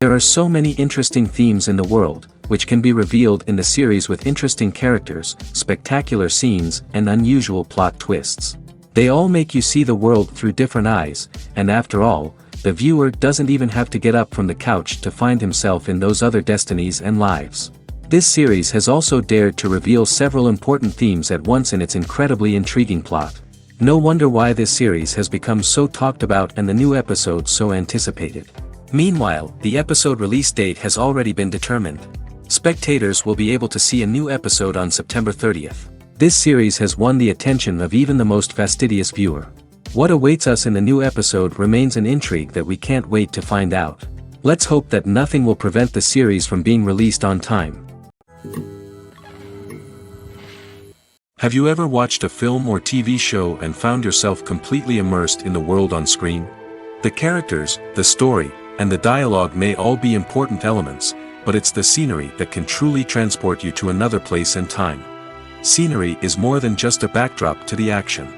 There are so many interesting themes in the world, which can be revealed in the series with interesting characters, spectacular scenes, and unusual plot twists. They all make you see the world through different eyes, and after all, the viewer doesn't even have to get up from the couch to find himself in those other destinies and lives. This series has also dared to reveal several important themes at once in its incredibly intriguing plot. No wonder why this series has become so talked about and the new episodes so anticipated. Meanwhile, the episode release date has already been determined. Spectators will be able to see a new episode on September 30th. This series has won the attention of even the most fastidious viewer. What awaits us in the new episode remains an intrigue that we can't wait to find out. Let's hope that nothing will prevent the series from being released on time. Have you ever watched a film or TV show and found yourself completely immersed in the world on screen? The characters, the story, and the dialogue may all be important elements, but it's the scenery that can truly transport you to another place and time. Scenery is more than just a backdrop to the action.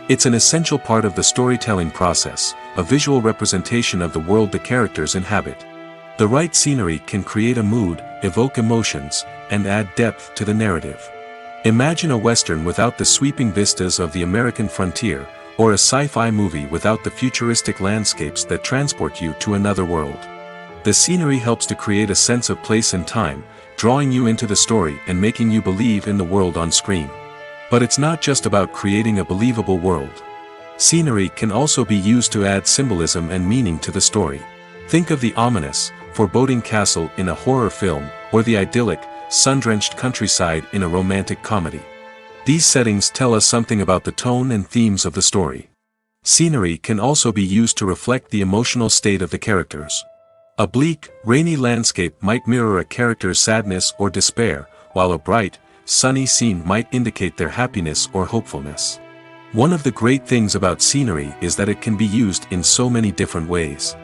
It's an essential part of the storytelling process, a visual representation of the world the characters inhabit. The right scenery can create a mood, evoke emotions, and add depth to the narrative. Imagine a Western without the sweeping vistas of the American frontier, or a sci-fi movie without the futuristic landscapes that transport you to another world. The scenery helps to create a sense of place and time, drawing you into the story and making you believe in the world on screen. But it's not just about creating a believable world. Scenery can also be used to add symbolism and meaning to the story. Think of the ominous, foreboding castle in a horror film, or the idyllic, sun-drenched countryside in a romantic comedy. These settings tell us something about the tone and themes of the story. Scenery can also be used to reflect the emotional state of the characters. A bleak, rainy landscape might mirror a character's sadness or despair, while a bright, sunny scene might indicate their happiness or hopefulness. One of the great things about scenery is that it can be used in so many different ways.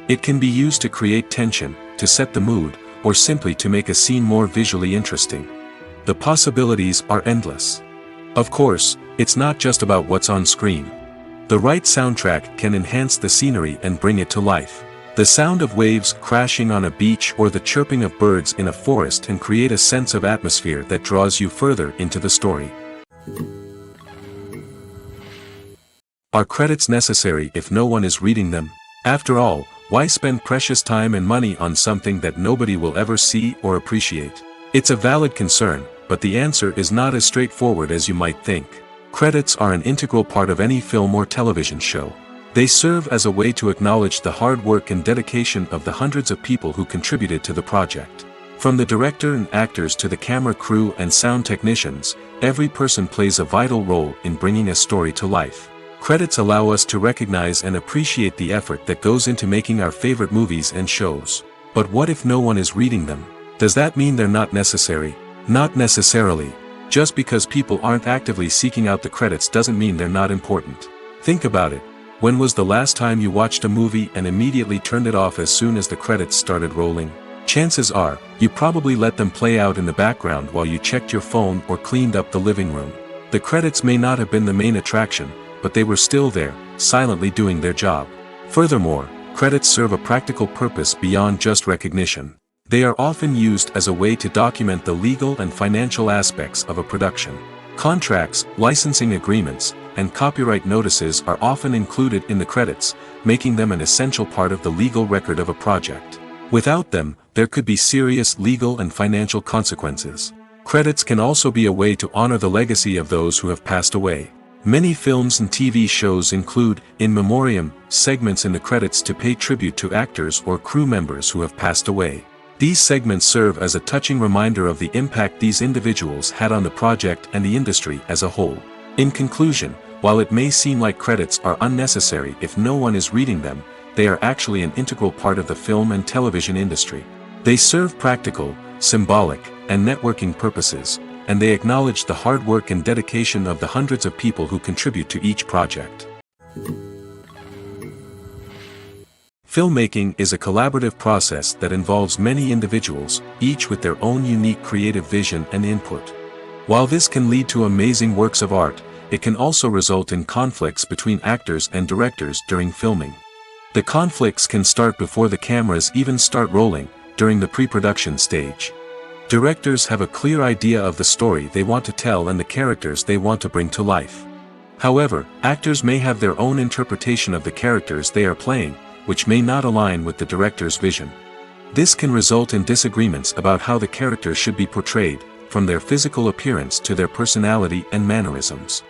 It can be used to create tension, to set the mood, or simply to make a scene more visually interesting. The possibilities are endless. Of course, it's not just about what's on screen. The right soundtrack can enhance the scenery and bring it to life. The sound of waves crashing on a beach or the chirping of birds in a forest can create a sense of atmosphere that draws you further into the story. Are credits necessary if no one is reading them? After all, why spend precious time and money on something that nobody will ever see or appreciate? It's a valid concern, but the answer is not as straightforward as you might think. Credits are an integral part of any film or television show. They serve as a way to acknowledge the hard work and dedication of the hundreds of people who contributed to the project. From the director and actors to the camera crew and sound technicians, every person plays a vital role in bringing a story to life. Credits allow us to recognize and appreciate the effort that goes into making our favorite movies and shows. But what if no one is reading them? Does that mean they're not necessary? Not necessarily. Just because people aren't actively seeking out the credits doesn't mean they're not important. Think about it. When was the last time you watched a movie and immediately turned it off as soon as the credits started rolling? Chances are, you probably let them play out in the background while you checked your phone or cleaned up the living room. The credits may not have been the main attraction, but they were still there, silently doing their job. Furthermore, credits serve a practical purpose beyond just recognition. They are often used as a way to document the legal and financial aspects of a production. Contracts, licensing agreements, and copyright notices are often included in the credits, making them an essential part of the legal record of a project. Without them, there could be serious legal and financial consequences. Credits can also be a way to honor the legacy of those who have passed away. Many films and TV shows include, in memoriam, segments in the credits to pay tribute to actors or crew members who have passed away. These segments serve as a touching reminder of the impact these individuals had on the project and the industry as a whole. In conclusion, while it may seem like credits are unnecessary if no one is reading them, they are actually an integral part of the film and television industry. They serve practical, symbolic, and networking purposes, and they acknowledge the hard work and dedication of the hundreds of people who contribute to each project. Filmmaking is a collaborative process that involves many individuals, each with their own unique creative vision and input. While this can lead to amazing works of art, it can also result in conflicts between actors and directors during filming. The conflicts can start before the cameras even start rolling, during the pre-production stage. Directors have a clear idea of the story they want to tell and the characters they want to bring to life. However, actors may have their own interpretation of the characters they are playing, which may not align with the director's vision. This can result in disagreements about how the characters should be portrayed, from their physical appearance to their personality and mannerisms.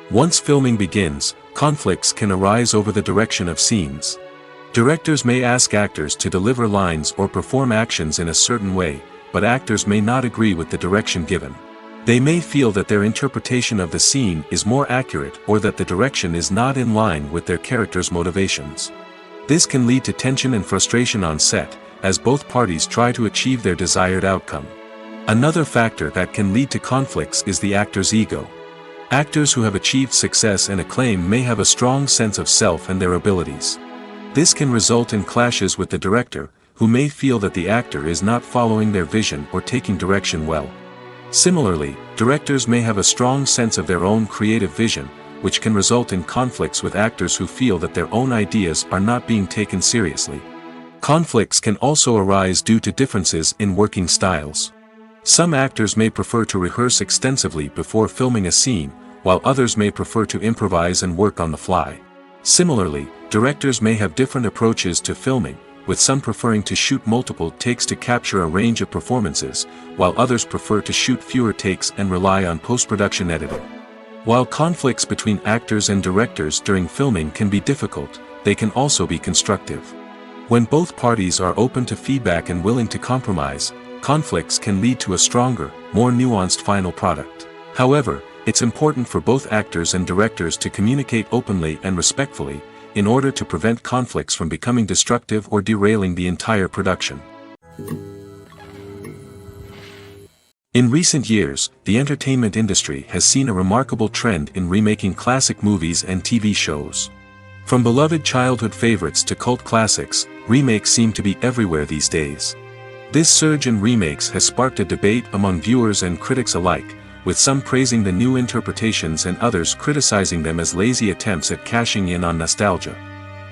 Once filming begins, conflicts can arise over the direction of scenes. Directors may ask actors to deliver lines or perform actions in a certain way, but actors may not agree with the direction given. They may feel that their interpretation of the scene is more accurate or that the direction is not in line with their character's motivations. This can lead to tension and frustration on set, as both parties try to achieve their desired outcome. Another factor that can lead to conflicts is the actor's ego. Actors who have achieved success and acclaim may have a strong sense of self and their abilities. This can result in clashes with the director, who may feel that the actor is not following their vision or taking direction well. Similarly, directors may have a strong sense of their own creative vision, which can result in conflicts with actors who feel that their own ideas are not being taken seriously. Conflicts can also arise due to differences in working styles. Some actors may prefer to rehearse extensively before filming a scene, while others may prefer to improvise and work on the fly. Similarly, directors may have different approaches to filming, with some preferring to shoot multiple takes to capture a range of performances, while others prefer to shoot fewer takes and rely on post-production editing. While conflicts between actors and directors during filming can be difficult, they can also be constructive. When both parties are open to feedback and willing to compromise, conflicts can lead to a stronger, more nuanced final product. However, it's important for both actors and directors to communicate openly and respectfully, in order to prevent conflicts from becoming destructive or derailing the entire production. In recent years, the entertainment industry has seen a remarkable trend in remaking classic movies and TV shows. From beloved childhood favorites to cult classics, remakes seem to be everywhere these days. This surge in remakes has sparked a debate among viewers and critics alike, with some praising the new interpretations and others criticizing them as lazy attempts at cashing in on nostalgia.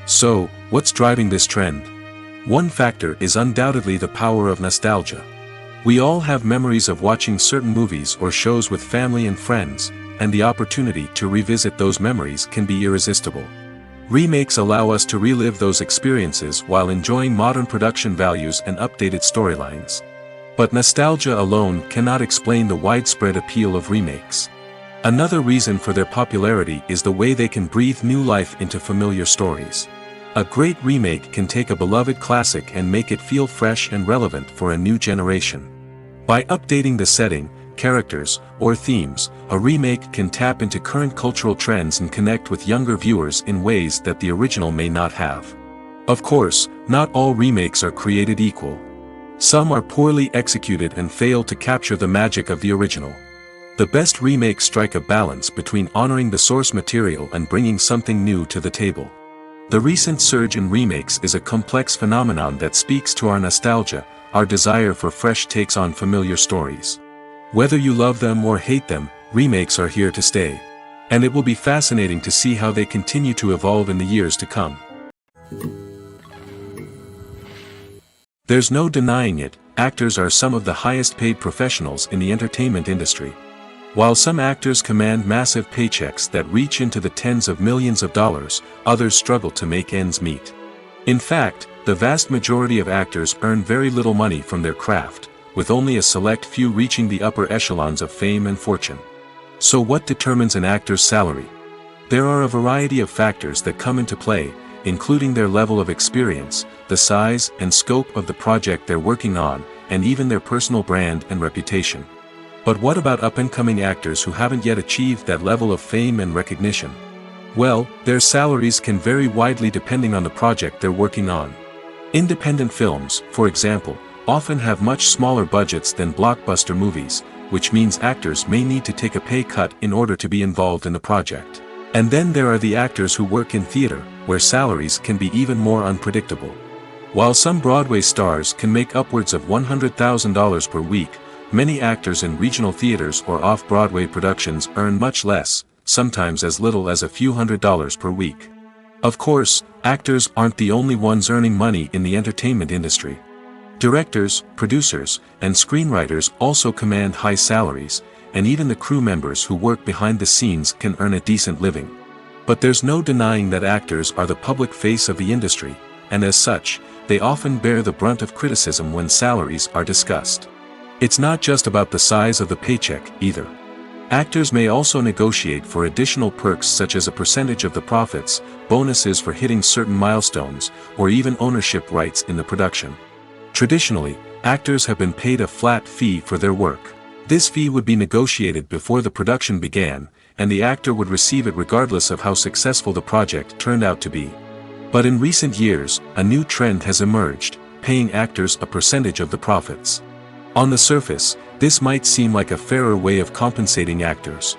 So, what's driving this trend? One factor is undoubtedly the power of nostalgia. We all have memories of watching certain movies or shows with family and friends, and the opportunity to revisit those memories can be irresistible. Remakes allow us to relive those experiences while enjoying modern production values and updated storylines. But nostalgia alone cannot explain the widespread appeal of remakes. Another reason for their popularity is the way they can breathe new life into familiar stories. A great remake can take a beloved classic and make it feel fresh and relevant for a new generation. By updating the setting, characters, or themes, a remake can tap into current cultural trends and connect with younger viewers in ways that the original may not have. Of course, not all remakes are created equal. Some are poorly executed and fail to capture the magic of the original. The best remakes strike a balance between honoring the source material and bringing something new to the table. The recent surge in remakes is a complex phenomenon that speaks to our nostalgia, our desire for fresh takes on familiar stories. Whether you love them or hate them, remakes are here to stay. And it will be fascinating to see how they continue to evolve in the years to come. There's no denying it, actors are some of the highest paid professionals in the entertainment industry. While some actors command massive paychecks that reach into the tens of millions of dollars, others struggle to make ends meet. In fact, the vast majority of actors earn very little money from their craft, with only a select few reaching the upper echelons of fame and fortune. So what determines an actor's salary? There are a variety of factors that come into play, including their level of experience, the size and scope of the project they're working on, and even their personal brand and reputation. But what about up-and-coming actors who haven't yet achieved that level of fame and recognition? Well, their salaries can vary widely depending on the project they're working on. Independent films, for example, often have much smaller budgets than blockbuster movies, which means actors may need to take a pay cut in order to be involved in the project. And then there are the actors who work in theater, where salaries can be even more unpredictable. While some Broadway stars can make upwards of $100,000 per week, many actors in regional theaters or off-Broadway productions earn much less, sometimes as little as a few $100s per week. Of course, actors aren't the only ones earning money in the entertainment industry. Directors, producers, and screenwriters also command high salaries, and even the crew members who work behind the scenes can earn a decent living. But there's no denying that actors are the public face of the industry, and as such, they often bear the brunt of criticism when salaries are discussed. It's not just about the size of the paycheck, either. Actors may also negotiate for additional perks such as a percentage of the profits, bonuses for hitting certain milestones, or even ownership rights in the production. Traditionally, actors have been paid a flat fee for their work. This fee would be negotiated before the production began, and the actor would receive it regardless of how successful the project turned out to be. But in recent years, a new trend has emerged, paying actors a percentage of the profits. On the surface, this might seem like a fairer way of compensating actors.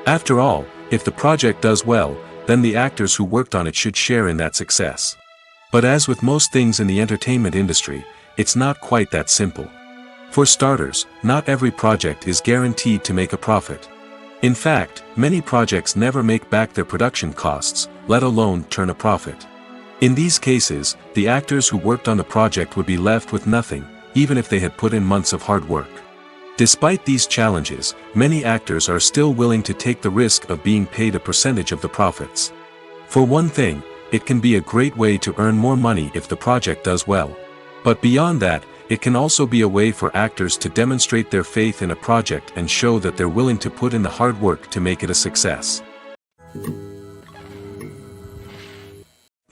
After all, if the project does well, then the actors who worked on it should share in that success. But as with most things in the entertainment industry, it's not quite that simple. For starters, not every project is guaranteed to make a profit. In fact, many projects never make back their production costs, let alone turn a profit. In these cases, the actors who worked on the project would be left with nothing, even if they had put in months of hard work. Despite these challenges, many actors are still willing to take the risk of being paid a percentage of the profits. For one thing, it can be a great way to earn more money if the project does well. But beyond that, it can also be a way for actors to demonstrate their faith in a project and show that they're willing to put in the hard work to make it a success.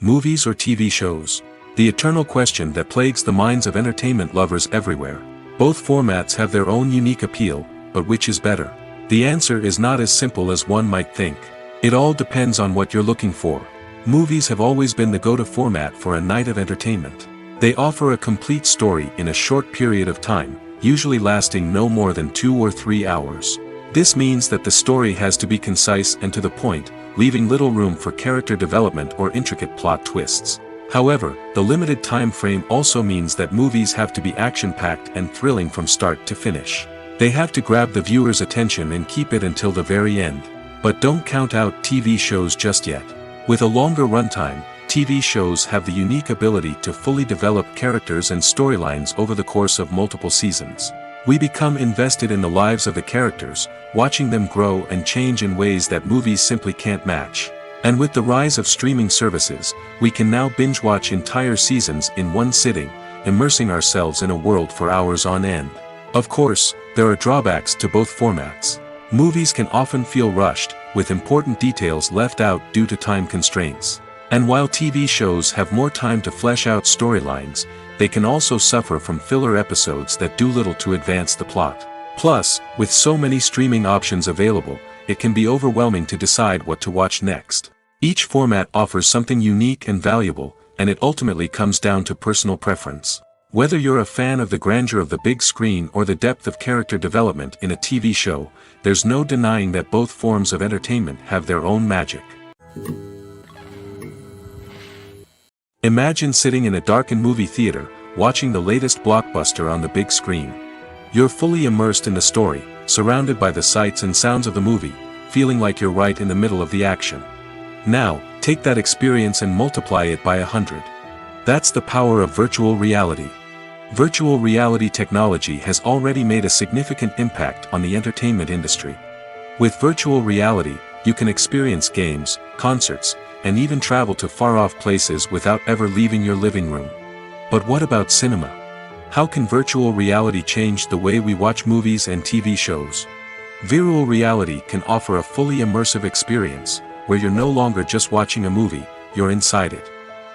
Movies or TV shows? The eternal question that plagues the minds of entertainment lovers everywhere. Both formats have their own unique appeal, but which is better? The answer is not as simple as one might think. It all depends on what you're looking for. Movies have always been the go-to format for a night of entertainment. They offer a complete story in a short period of time, usually lasting no more than 2 or 3 hours. This means that the story has to be concise and to the point, leaving little room for character development or intricate plot twists. However, the limited time frame also means that movies have to be action-packed and thrilling from start to finish. They have to grab the viewer's attention and keep it until the very end. But don't count out TV shows just yet. With a longer runtime, TV shows have the unique ability to fully develop characters and storylines over the course of multiple seasons. We become invested in the lives of the characters, watching them grow and change in ways that movies simply can't match. And with the rise of streaming services, we can now binge-watch entire seasons in one sitting, immersing ourselves in a world for hours on end. Of course, there are drawbacks to both formats. Movies can often feel rushed, with important details left out due to time constraints. And while TV shows have more time to flesh out storylines, they can also suffer from filler episodes that do little to advance the plot. Plus, with so many streaming options available, it can be overwhelming to decide what to watch next. Each format offers something unique and valuable, and it ultimately comes down to personal preference. Whether you're a fan of the grandeur of the big screen or the depth of character development in a TV show, there's no denying that both forms of entertainment have their own magic. Imagine sitting in a darkened movie theater, watching the latest blockbuster on the big screen. You're fully immersed in the story, surrounded by the sights and sounds of the movie, feeling like you're right in the middle of the action. Now, take that experience and multiply it by 100. That's the power of virtual reality. Virtual reality technology has already made a significant impact on the entertainment industry. With virtual reality, you can experience games, concerts, and even travel to far-off places without ever leaving your living room. But what about cinema? How can virtual reality change the way we watch movies and TV shows? Virtual reality can offer a fully immersive experience, where you're no longer just watching a movie, you're inside it.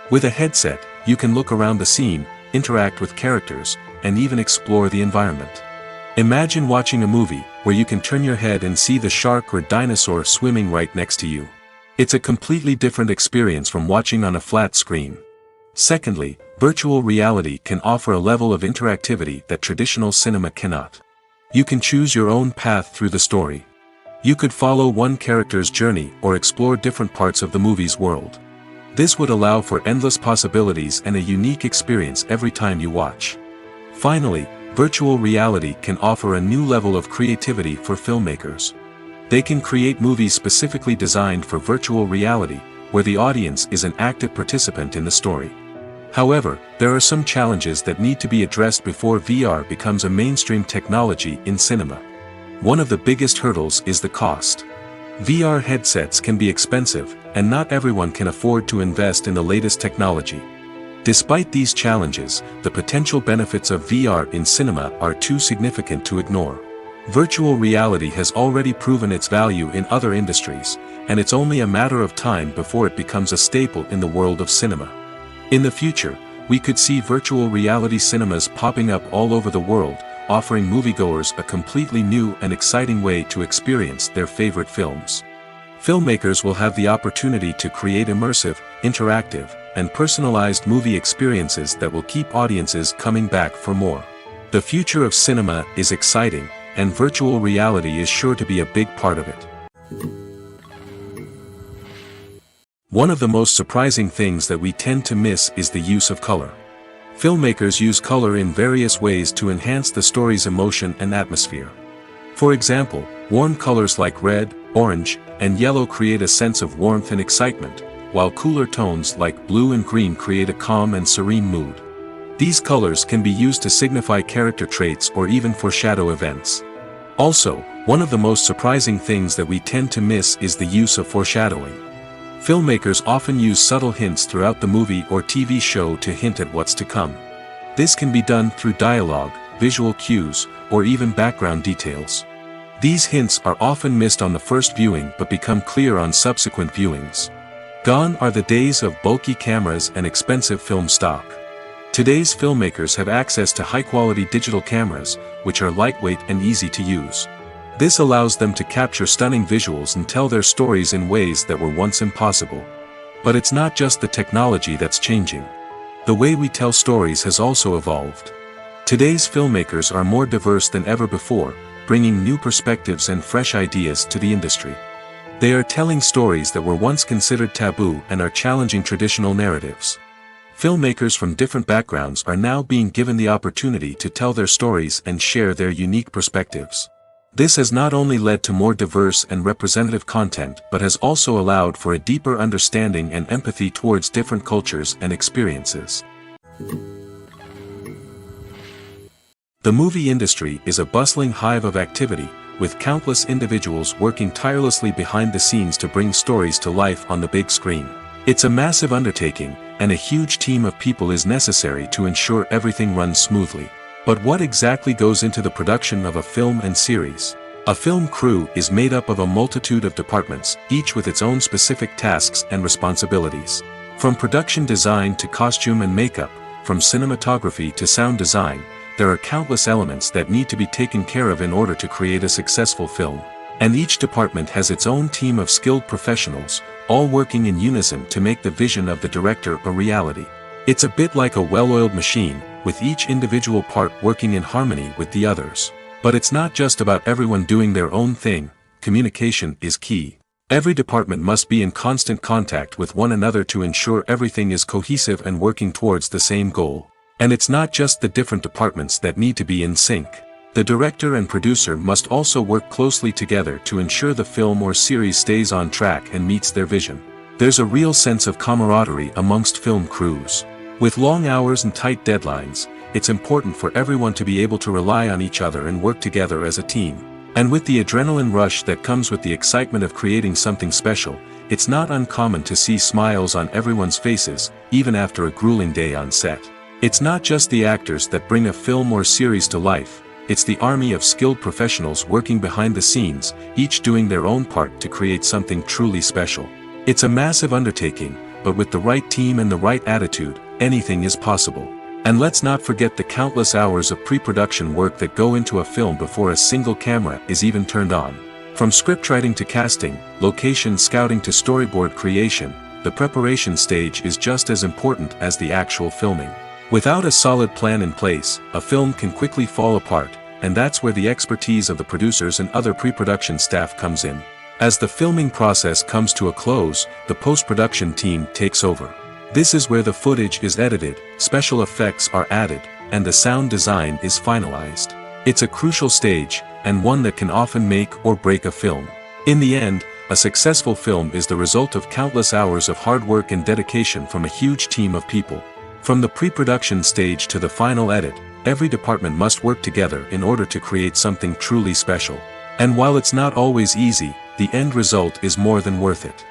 With a headset, you can look around the scene, interact with characters, and even explore the environment. Imagine watching a movie where you can turn your head and see the shark or dinosaur swimming right next to you. It's a completely different experience from watching on a flat screen. Secondly, virtual reality can offer a level of interactivity that traditional cinema cannot. You can choose your own path through the story. You could follow one character's journey or explore different parts of the movie's world. This would allow for endless possibilities and a unique experience every time you watch. Finally, virtual reality can offer a new level of creativity for filmmakers. They can create movies specifically designed for virtual reality, where the audience is an active participant in the story. However, there are some challenges that need to be addressed before VR becomes a mainstream technology in cinema. One of the biggest hurdles is the cost. VR headsets can be expensive, and not everyone can afford to invest in the latest technology. Despite these challenges, the potential benefits of VR in cinema are too significant to ignore. Virtual reality has already proven its value in other industries, and it's only a matter of time before it becomes a staple in the world of cinema. In the future, we could see virtual reality cinemas popping up all over the world, offering moviegoers a completely new and exciting way to experience their favorite films. Filmmakers will have the opportunity to create immersive, interactive, and personalized movie experiences that will keep audiences coming back for more. The future of cinema is exciting, and virtual reality is sure to be a big part of it. One of the most surprising things that we tend to miss is the use of color. Filmmakers use color in various ways to enhance the story's emotion and atmosphere. For example, warm colors like red, orange, and yellow create a sense of warmth and excitement, while cooler tones like blue and green create a calm and serene mood. These colors can be used to signify character traits or even foreshadow events. Also, one of the most surprising things that we tend to miss is the use of foreshadowing. Filmmakers often use subtle hints throughout the movie or TV show to hint at what's to come. This can be done through dialogue, visual cues, or even background details. These hints are often missed on the first viewing but become clear on subsequent viewings. Gone are the days of bulky cameras and expensive film stock. Today's filmmakers have access to high-quality digital cameras, which are lightweight and easy to use. This allows them to capture stunning visuals and tell their stories in ways that were once impossible. But it's not just the technology that's changing. The way we tell stories has also evolved. Today's filmmakers are more diverse than ever before, bringing new perspectives and fresh ideas to the industry. They are telling stories that were once considered taboo and are challenging traditional narratives. Filmmakers from different backgrounds are now being given the opportunity to tell their stories and share their unique perspectives. This has not only led to more diverse and representative content but has also allowed for a deeper understanding and empathy towards different cultures and experiences. The movie industry is a bustling hive of activity, with countless individuals working tirelessly behind the scenes to bring stories to life on the big screen. It's a massive undertaking, and a huge team of people is necessary to ensure everything runs smoothly. But what exactly goes into the production of a film and series? A film crew is made up of a multitude of departments, each with its own specific tasks and responsibilities. From production design to costume and makeup, from cinematography to sound design, there are countless elements that need to be taken care of in order to create a successful film. And each department has its own team of skilled professionals, all working in unison to make the vision of the director a reality. It's a bit like a well-oiled machine, with each individual part working in harmony with the others. But it's not just about everyone doing their own thing. Communication is key. Every department must be in constant contact with one another to ensure everything is cohesive and working towards the same goal. And it's not just the different departments that need to be in sync. The director and producer must also work closely together to ensure the film or series stays on track and meets their vision. There's a real sense of camaraderie amongst film crews. With long hours and tight deadlines, it's important for everyone to be able to rely on each other and work together as a team. And with the adrenaline rush that comes with the excitement of creating something special, it's not uncommon to see smiles on everyone's faces, even after a grueling day on set. It's not just the actors that bring a film or series to life, it's the army of skilled professionals working behind the scenes, each doing their own part to create something truly special. It's a massive undertaking, but with the right team and the right attitude, anything is possible. And let's not forget the countless hours of pre-production work that go into a film before a single camera is even turned on. From scriptwriting to casting, location scouting to storyboard creation, the preparation stage is just as important as the actual filming. Without a solid plan in place, a film can quickly fall apart, and that's where the expertise of the producers and other pre-production staff comes in. As the filming process comes to a close, the post-production team takes over. This is where the footage is edited, special effects are added, and the sound design is finalized. It's a crucial stage, and one that can often make or break a film. In the end, a successful film is the result of countless hours of hard work and dedication from a huge team of people. From the pre-production stage to the final edit, every department must work together in order to create something truly special. And while it's not always easy, the end result is more than worth it.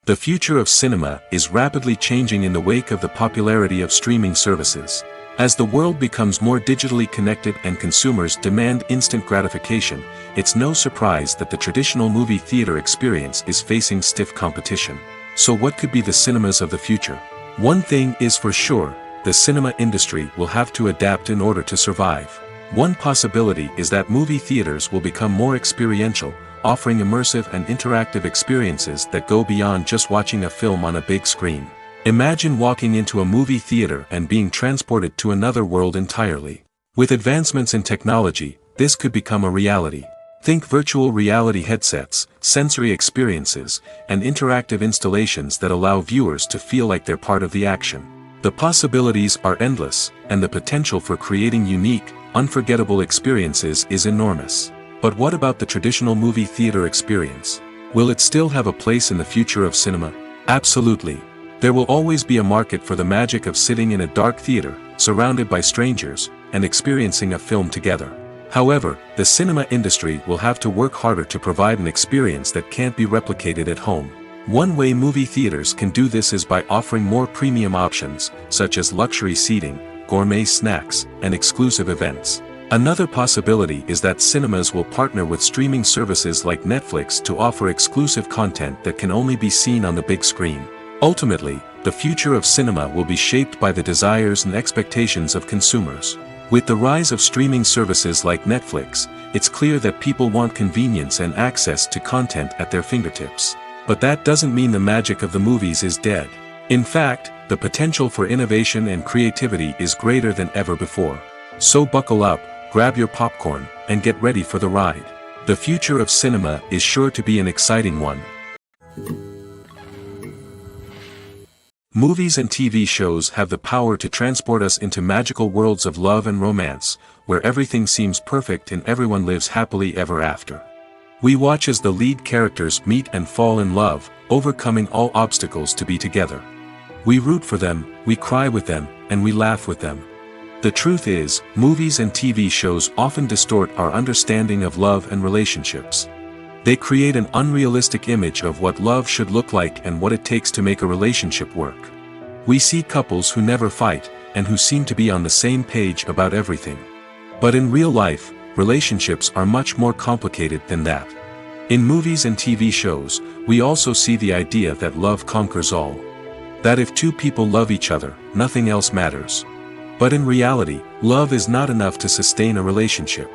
The future of cinema is rapidly changing in the wake of the popularity of streaming services. As the world becomes more digitally connected and consumers demand instant gratification, it's no surprise that the traditional movie theater experience is facing stiff competition. So what could be the cinemas of the future? One thing is for sure, the cinema industry will have to adapt in order to survive. One possibility is that movie theaters will become more experiential, offering immersive and interactive experiences that go beyond just watching a film on a big screen. Imagine walking into a movie theater and being transported to another world entirely. With advancements in technology, this could become a reality. Think virtual reality headsets, sensory experiences, and interactive installations that allow viewers to feel like they're part of the action. The possibilities are endless, and the potential for creating unique, unforgettable experiences is enormous. But what about the traditional movie theater experience? Will it still have a place in the future of cinema? Absolutely. There will always be a market for the magic of sitting in a dark theater, surrounded by strangers, and experiencing a film together. However, the cinema industry will have to work harder to provide an experience that can't be replicated at home. One way movie theaters can do this is by offering more premium options, such as luxury seating, gourmet snacks, and exclusive events. Another possibility is that cinemas will partner with streaming services like Netflix to offer exclusive content that can only be seen on the big screen. Ultimately, the future of cinema will be shaped by the desires and expectations of consumers. With the rise of streaming services like Netflix, it's clear that people want convenience and access to content at their fingertips. But that doesn't mean the magic of the movies is dead. In fact, the potential for innovation and creativity is greater than ever before. So buckle up, grab your popcorn, and get ready for the ride. The future of cinema is sure to be an exciting one. Movies and TV shows have the power to transport us into magical worlds of love and romance, where everything seems perfect and everyone lives happily ever after. We watch as the lead characters meet and fall in love, overcoming all obstacles to be together. We root for them, we cry with them, and we laugh with them. The truth is, movies and TV shows often distort our understanding of love and relationships. They create an unrealistic image of what love should look like and what it takes to make a relationship work. We see couples who never fight, and who seem to be on the same page about everything. But in real life, relationships are much more complicated than that. In movies and TV shows, we also see the idea that love conquers all. That if two people love each other, nothing else matters. But in reality, love is not enough to sustain a relationship.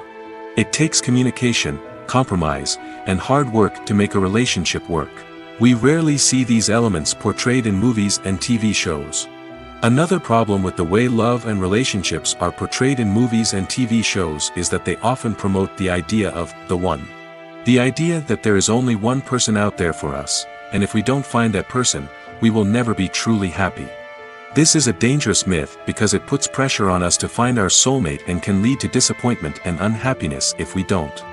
It takes communication, compromise, and hard work to make a relationship work. We rarely see these elements portrayed in movies and TV shows. Another problem with the way love and relationships are portrayed in movies and TV shows is that they often promote the idea of the one. The idea that there is only one person out there for us, and if we don't find that person, we will never be truly happy. This is a dangerous myth because it puts pressure on us to find our soulmate and can lead to disappointment and unhappiness if we don't.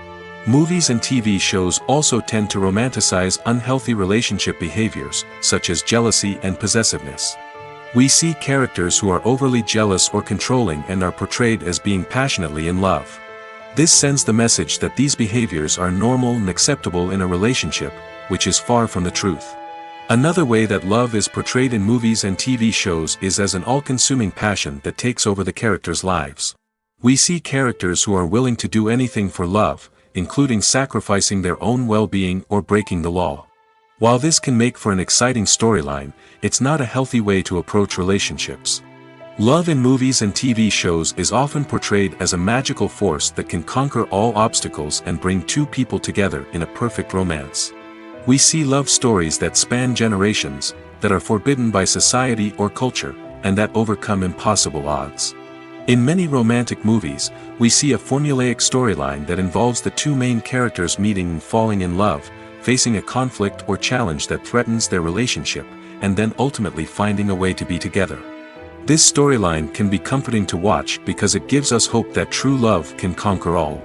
Movies and TV shows also tend to romanticize unhealthy relationship behaviors, such as jealousy and possessiveness. We see characters who are overly jealous or controlling and are portrayed as being passionately in love. This sends the message that these behaviors are normal and acceptable in a relationship, which is far from the truth. Another way that love is portrayed in movies and TV shows is as an all-consuming passion that takes over the characters' lives. We see characters who are willing to do anything for love, including sacrificing their own well-being or breaking the law. While this can make for an exciting storyline, it's not a healthy way to approach relationships. Love in movies and TV shows is often portrayed as a magical force that can conquer all obstacles and bring two people together in a perfect romance. We see love stories that span generations, that are forbidden by society or culture, and that overcome impossible odds. In many romantic movies, we see a formulaic storyline that involves the two main characters meeting and falling in love, facing a conflict or challenge that threatens their relationship, and then ultimately finding a way to be together. This storyline can be comforting to watch because it gives us hope that true love can conquer all.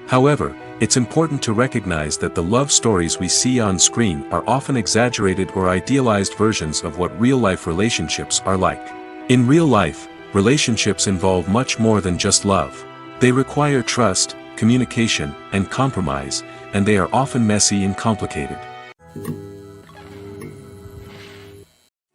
However, it's important to recognize that the love stories we see on screen are often exaggerated or idealized versions of what real-life relationships are like. In real life, relationships involve much more than just love. They require trust, communication, and compromise, and they are often messy and complicated.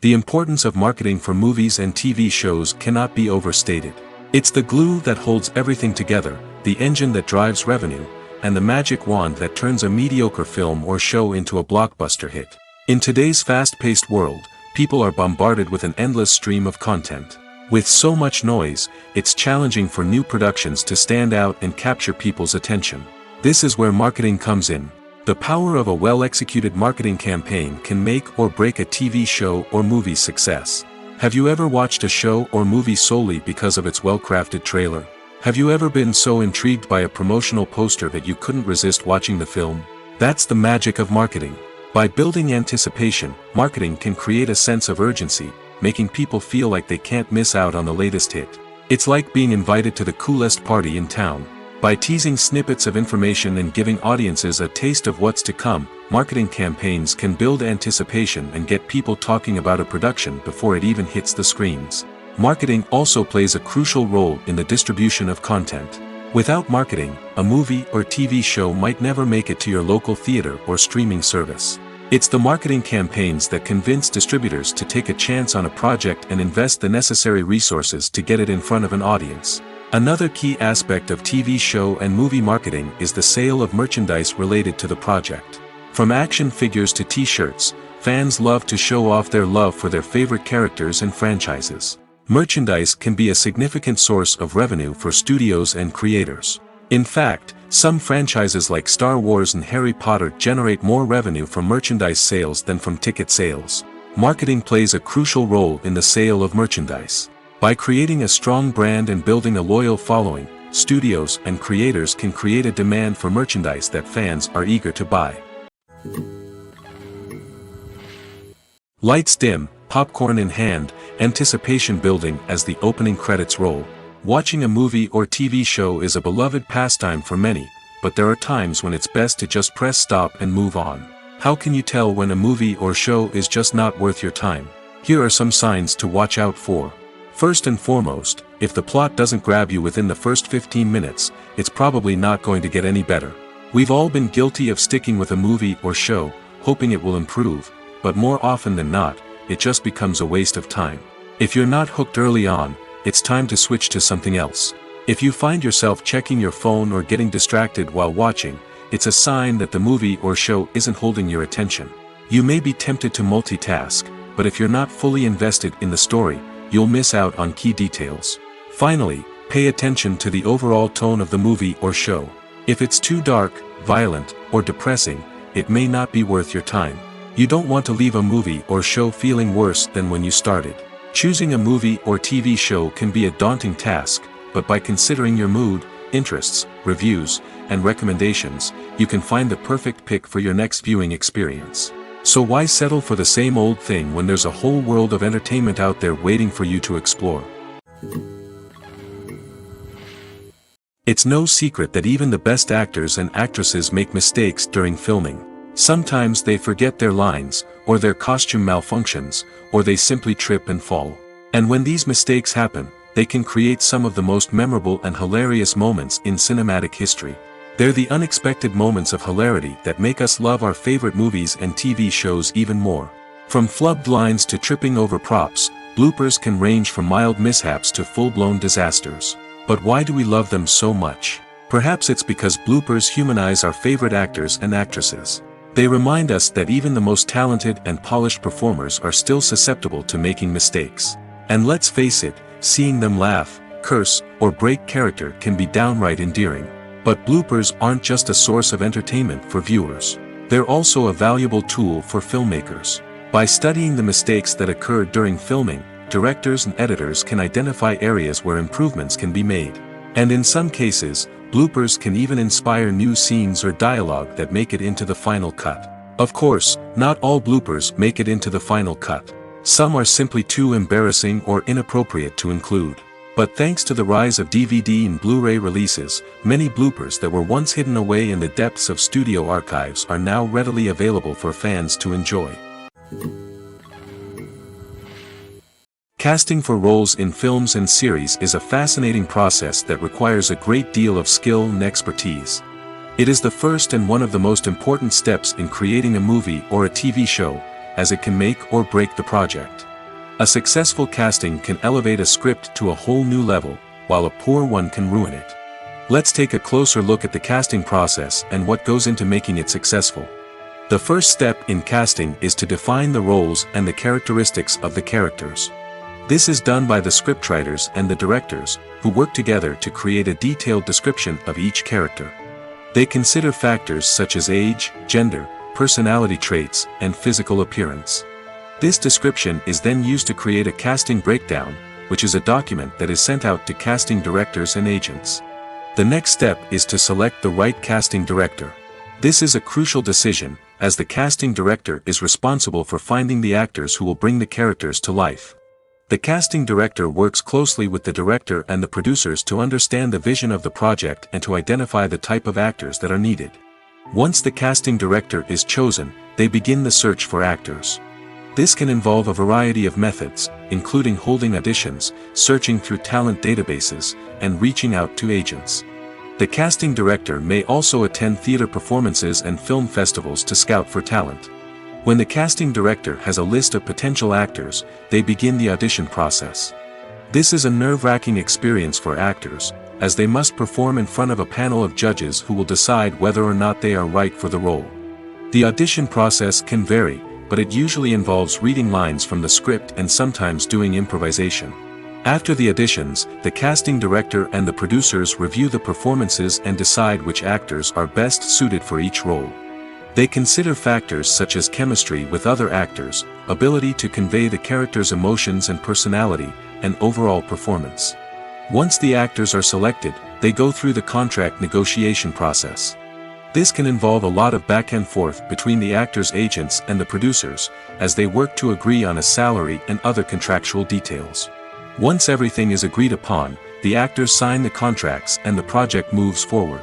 The importance of marketing for movies and TV shows cannot be overstated. It's the glue that holds everything together, the engine that drives revenue, and the magic wand that turns a mediocre film or show into a blockbuster hit. In today's fast-paced world, people are bombarded with an endless stream of content. With so much noise, it's challenging for new productions to stand out and capture people's attention. This is where marketing comes in. The power of a well-executed marketing campaign can make or break a TV show or movie's success. Have you ever watched a show or movie solely because of its well-crafted trailer? Have you ever been so intrigued by a promotional poster that you couldn't resist watching the film? That's the magic of marketing. By building anticipation, marketing can create a sense of urgency, making people feel like they can't miss out on the latest hit. It's like being invited to the coolest party in town. By teasing snippets of information and giving audiences a taste of what's to come, marketing campaigns can build anticipation and get people talking about a production before it even hits the screens. Marketing also plays a crucial role in the distribution of content. Without marketing, a movie or TV show might never make it to your local theater or streaming service. It's the marketing campaigns that convince distributors to take a chance on a project and invest the necessary resources to get it in front of an audience. Another key aspect of TV show and movie marketing is the sale of merchandise related to the project. From action figures to t-shirts, fans love to show off their love for their favorite characters and franchises. Merchandise can be a significant source of revenue for studios and creators. In fact, some franchises like Star Wars and Harry Potter generate more revenue from merchandise sales than from ticket sales. Marketing plays a crucial role in the sale of merchandise. By creating a strong brand and building a loyal following, studios and creators can create a demand for merchandise that fans are eager to buy. Lights dim, popcorn in hand, anticipation building as the opening credits roll. Watching a movie or TV show is a beloved pastime for many, but there are times when it's best to just press stop and move on. How can you tell when a movie or show is just not worth your time? Here are some signs to watch out for. First and foremost, if the plot doesn't grab you within the first 15 minutes, it's probably not going to get any better. We've all been guilty of sticking with a movie or show, hoping it will improve, but more often than not, it just becomes a waste of time. If you're not hooked early on, it's time to switch to something else. If you find yourself checking your phone or getting distracted while watching, it's a sign that the movie or show isn't holding your attention. You may be tempted to multitask, but if you're not fully invested in the story, you'll miss out on key details. Finally, pay attention to the overall tone of the movie or show. If it's too dark, violent, or depressing, it may not be worth your time. You don't want to leave a movie or show feeling worse than when you started. Choosing a movie or TV show can be a daunting task, but by considering your mood, interests, reviews, and recommendations, you can find the perfect pick for your next viewing experience. So why settle for the same old thing when there's a whole world of entertainment out there waiting for you to explore? It's no secret that even the best actors and actresses make mistakes during filming. Sometimes they forget their lines, or their costume malfunctions, or they simply trip and fall. And when these mistakes happen, they can create some of the most memorable and hilarious moments in cinematic history. They're the unexpected moments of hilarity that make us love our favorite movies and TV shows even more. From flubbed lines to tripping over props, bloopers can range from mild mishaps to full-blown disasters. But why do we love them so much? Perhaps it's because bloopers humanize our favorite actors and actresses. They remind us that even the most talented and polished performers are still susceptible to making mistakes. And let's face it, seeing them laugh, curse, or break character can be downright endearing. But bloopers aren't just a source of entertainment for viewers. They're also a valuable tool for filmmakers. By studying the mistakes that occurred during filming, directors and editors can identify areas where improvements can be made. And in some cases, bloopers can even inspire new scenes or dialogue that make it into the final cut. Of course, not all bloopers make it into the final cut. Some are simply too embarrassing or inappropriate to include. But thanks to the rise of DVD and Blu-ray releases, many bloopers that were once hidden away in the depths of studio archives are now readily available for fans to enjoy. Casting for roles in films and series is a fascinating process that requires a great deal of skill and expertise. It is the first and one of the most important steps in creating a movie or a TV show, as it can make or break the project. A successful casting can elevate a script to a whole new level, while a poor one can ruin it. Let's take a closer look at the casting process and what goes into making it successful. The first step in casting is to define the roles and the characteristics of the characters. This is done by the scriptwriters and the directors, who work together to create a detailed description of each character. They consider factors such as age, gender, personality traits, and physical appearance. This description is then used to create a casting breakdown, which is a document that is sent out to casting directors and agents. The next step is to select the right casting director. This is a crucial decision, as the casting director is responsible for finding the actors who will bring the characters to life. The casting director works closely with the director and the producers to understand the vision of the project and to identify the type of actors that are needed. Once the casting director is chosen, they begin the search for actors. This can involve a variety of methods, including holding auditions, searching through talent databases, and reaching out to agents. The casting director may also attend theater performances and film festivals to scout for talent. When the casting director has a list of potential actors, they begin the audition process. This is a nerve-wracking experience for actors, as they must perform in front of a panel of judges who will decide whether or not they are right for the role. The audition process can vary, but it usually involves reading lines from the script and sometimes doing improvisation. After the auditions, the casting director and the producers review the performances and decide which actors are best suited for each role. They consider factors such as chemistry with other actors, ability to convey the character's emotions and personality, and overall performance. Once the actors are selected, they go through the contract negotiation process. This can involve a lot of back and forth between the actors' agents and the producers, as they work to agree on a salary and other contractual details. Once everything is agreed upon, the actors sign the contracts and the project moves forward.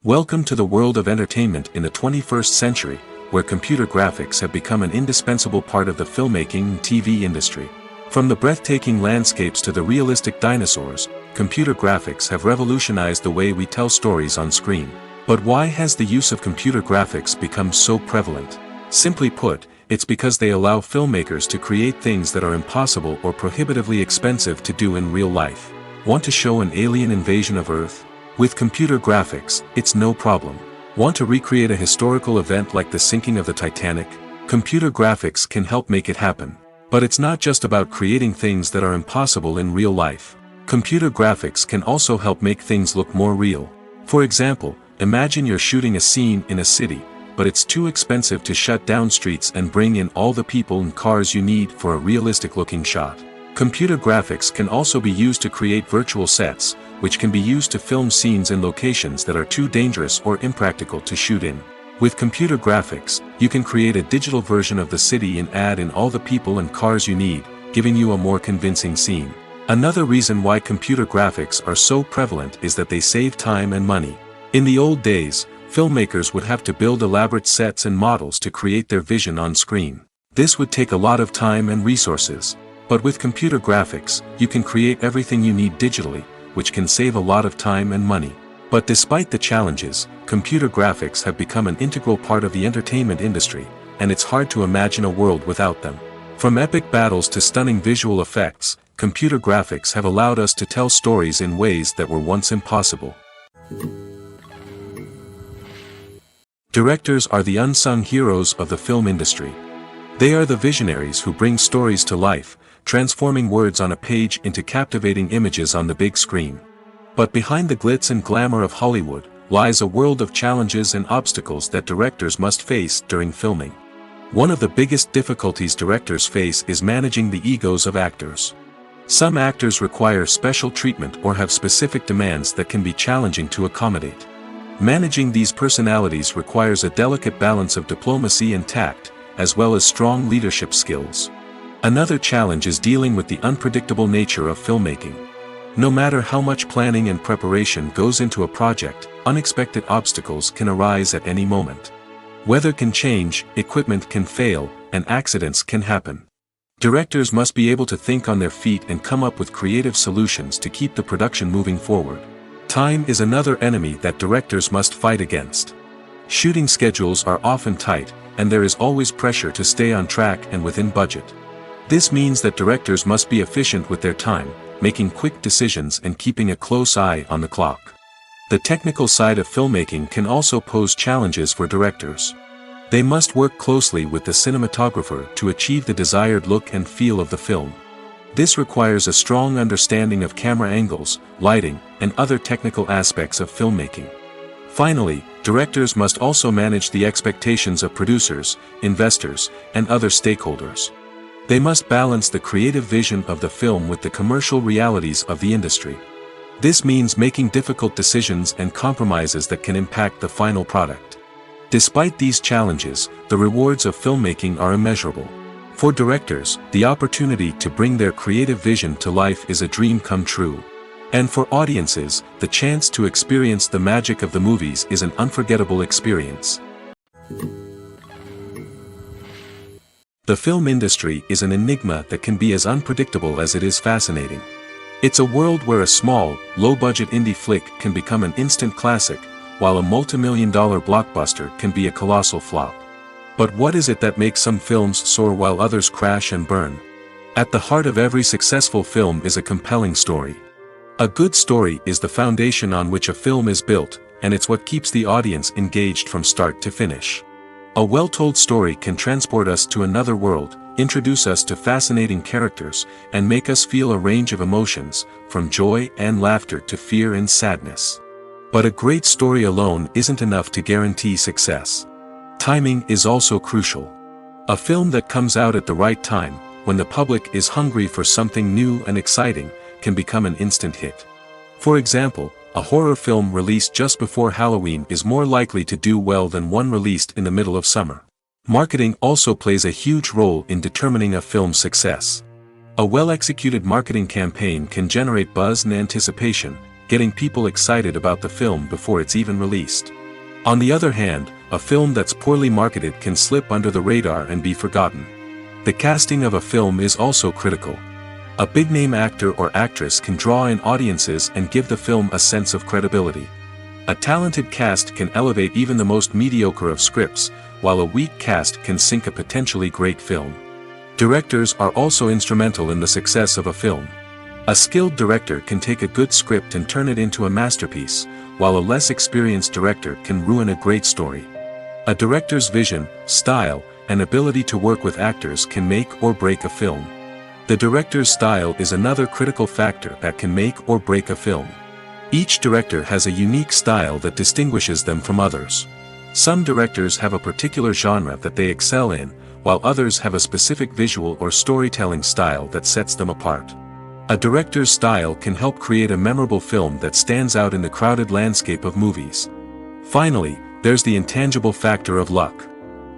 Welcome to the world of entertainment in the 21st century, where computer graphics have become an indispensable part of the filmmaking and TV industry. From the breathtaking landscapes to the realistic dinosaurs, computer graphics have revolutionized the way we tell stories on screen. But why has the use of computer graphics become so prevalent? Simply put, it's because they allow filmmakers to create things that are impossible or prohibitively expensive to do in real life. Want to show an alien invasion of Earth? With computer graphics, it's no problem. Want to recreate a historical event like the sinking of the Titanic? Computer graphics can help make it happen. But it's not just about creating things that are impossible in real life. Computer graphics can also help make things look more real. For example, imagine you're shooting a scene in a city, but it's too expensive to shut down streets and bring in all the people and cars you need for a realistic-looking shot. Computer graphics can also be used to create virtual sets, which can be used to film scenes in locations that are too dangerous or impractical to shoot in. With computer graphics, you can create a digital version of the city and add in all the people and cars you need, giving you a more convincing scene. Another reason why computer graphics are so prevalent is that they save time and money. In the old days, filmmakers would have to build elaborate sets and models to create their vision on screen. This would take a lot of time and resources. But with computer graphics, you can create everything you need digitally, which can save a lot of time and money. But despite the challenges, computer graphics have become an integral part of the entertainment industry, and it's hard to imagine a world without them. From epic battles to stunning visual effects, computer graphics have allowed us to tell stories in ways that were once impossible. Directors are the unsung heroes of the film industry. They are the visionaries who bring stories to life, transforming words on a page into captivating images on the big screen. But behind the glitz and glamour of Hollywood, lies a world of challenges and obstacles that directors must face during filming. One of the biggest difficulties directors face is managing the egos of actors. Some actors require special treatment or have specific demands that can be challenging to accommodate. Managing these personalities requires a delicate balance of diplomacy and tact, as well as strong leadership skills. Another challenge is dealing with the unpredictable nature of filmmaking. No matter how much planning and preparation goes into a project, unexpected obstacles can arise at any moment. Weather can change, equipment can fail, and accidents can happen. Directors must be able to think on their feet and come up with creative solutions to keep the production moving forward. Time is another enemy that directors must fight against. Shooting schedules are often tight, and there is always pressure to stay on track and within budget. This means that directors must be efficient with their time, making quick decisions and keeping a close eye on the clock. The technical side of filmmaking can also pose challenges for directors. They must work closely with the cinematographer to achieve the desired look and feel of the film. This requires a strong understanding of camera angles, lighting, and other technical aspects of filmmaking. Finally, directors must also manage the expectations of producers, investors, and other stakeholders. They must balance the creative vision of the film with the commercial realities of the industry. This means making difficult decisions and compromises that can impact the final product. Despite these challenges, the rewards of filmmaking are immeasurable. For directors, the opportunity to bring their creative vision to life is a dream come true. And for audiences, the chance to experience the magic of the movies is an unforgettable experience. The film industry is an enigma that can be as unpredictable as it is fascinating. It's a world where a small, low-budget indie flick can become an instant classic, while a multi-million-dollar blockbuster can be a colossal flop. But what is it that makes some films soar while others crash and burn? At the heart of every successful film is a compelling story. A good story is the foundation on which a film is built, and it's what keeps the audience engaged from start to finish. A well-told story can transport us to another world, introduce us to fascinating characters, and make us feel a range of emotions, from joy and laughter to fear and sadness. But a great story alone isn't enough to guarantee success. Timing is also crucial. A film that comes out at the right time, when the public is hungry for something new and exciting, can become an instant hit. For example, a horror film released just before Halloween is more likely to do well than one released in the middle of summer. Marketing also plays a huge role in determining a film's success. A well-executed marketing campaign can generate buzz and anticipation, getting people excited about the film before it's even released. On the other hand, a film that's poorly marketed can slip under the radar and be forgotten. The casting of a film is also critical. A big-name actor or actress can draw in audiences and give the film a sense of credibility. A talented cast can elevate even the most mediocre of scripts, while a weak cast can sink a potentially great film. Directors are also instrumental in the success of a film. A skilled director can take a good script and turn it into a masterpiece, while a less experienced director can ruin a great story. A director's vision, style, and ability to work with actors can make or break a film. The director's style is another critical factor that can make or break a film. Each director has a unique style that distinguishes them from others. Some directors have a particular genre that they excel in, while others have a specific visual or storytelling style that sets them apart. A director's style can help create a memorable film that stands out in the crowded landscape of movies. Finally, there's the intangible factor of luck.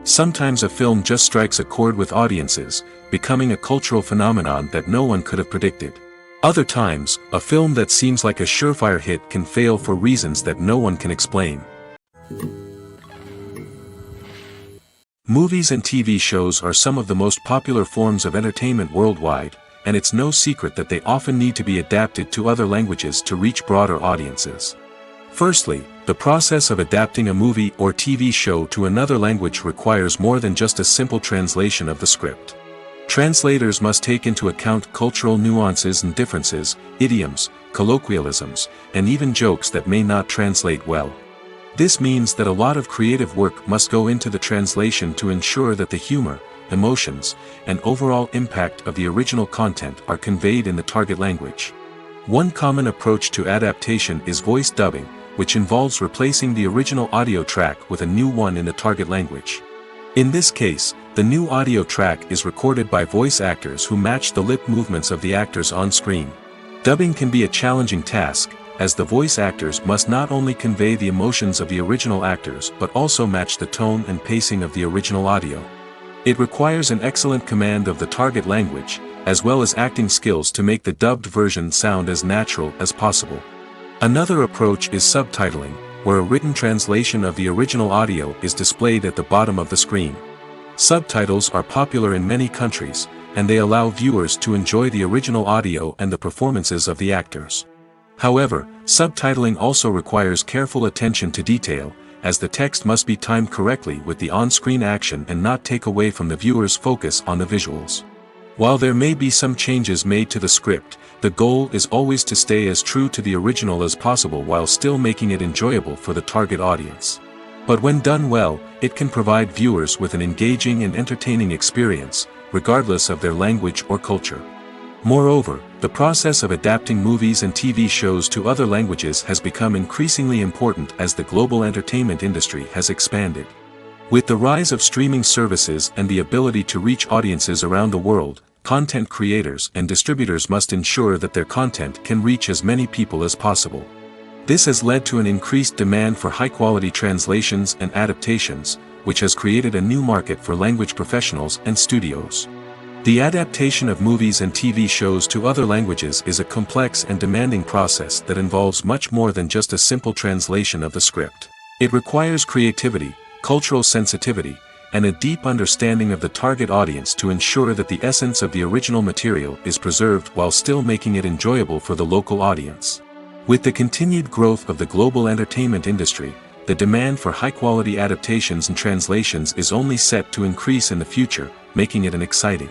Sometimes a film just strikes a chord with audiences, becoming a cultural phenomenon that no one could have predicted. Other times, a film that seems like a surefire hit can fail for reasons that no one can explain. Movies and TV shows are some of the most popular forms of entertainment worldwide, and it's no secret that they often need to be adapted to other languages to reach broader audiences. Firstly, the process of adapting a movie or TV show to another language requires more than just a simple translation of the script. Translators must take into account cultural nuances and differences, idioms, colloquialisms, and even jokes that may not translate well. This means that a lot of creative work must go into the translation to ensure that the humor, emotions, and overall impact of the original content are conveyed in the target language. One common approach to adaptation is voice dubbing, which involves replacing the original audio track with a new one in the target language. In this case, the new audio track is recorded by voice actors who match the lip movements of the actors on screen. Dubbing can be a challenging task, as the voice actors must not only convey the emotions of the original actors but also match the tone and pacing of the original audio. It requires an excellent command of the target language, as well as acting skills to make the dubbed version sound as natural as possible. Another approach is subtitling, where a written translation of the original audio is displayed at the bottom of the screen. Subtitles are popular in many countries, and they allow viewers to enjoy the original audio and the performances of the actors. However, subtitling also requires careful attention to detail, as the text must be timed correctly with the on-screen action and not take away from the viewer's focus on the visuals. While there may be some changes made to the script, the goal is always to stay as true to the original as possible while still making it enjoyable for the target audience. But when done well, it can provide viewers with an engaging and entertaining experience, regardless of their language or culture. Moreover, the process of adapting movies and TV shows to other languages has become increasingly important as the global entertainment industry has expanded. With the rise of streaming services and the ability to reach audiences around the world, content creators and distributors must ensure that their content can reach as many people as possible. This has led to an increased demand for high-quality translations and adaptations, which has created a new market for language professionals and studios. The adaptation of movies and TV shows to other languages is a complex and demanding process that involves much more than just a simple translation of the script. It requires creativity, cultural sensitivity, and a deep understanding of the target audience to ensure that the essence of the original material is preserved while still making it enjoyable for the local audience. With the continued growth of the global entertainment industry, the demand for high-quality adaptations and translations is only set to increase in the future, making it an exciting.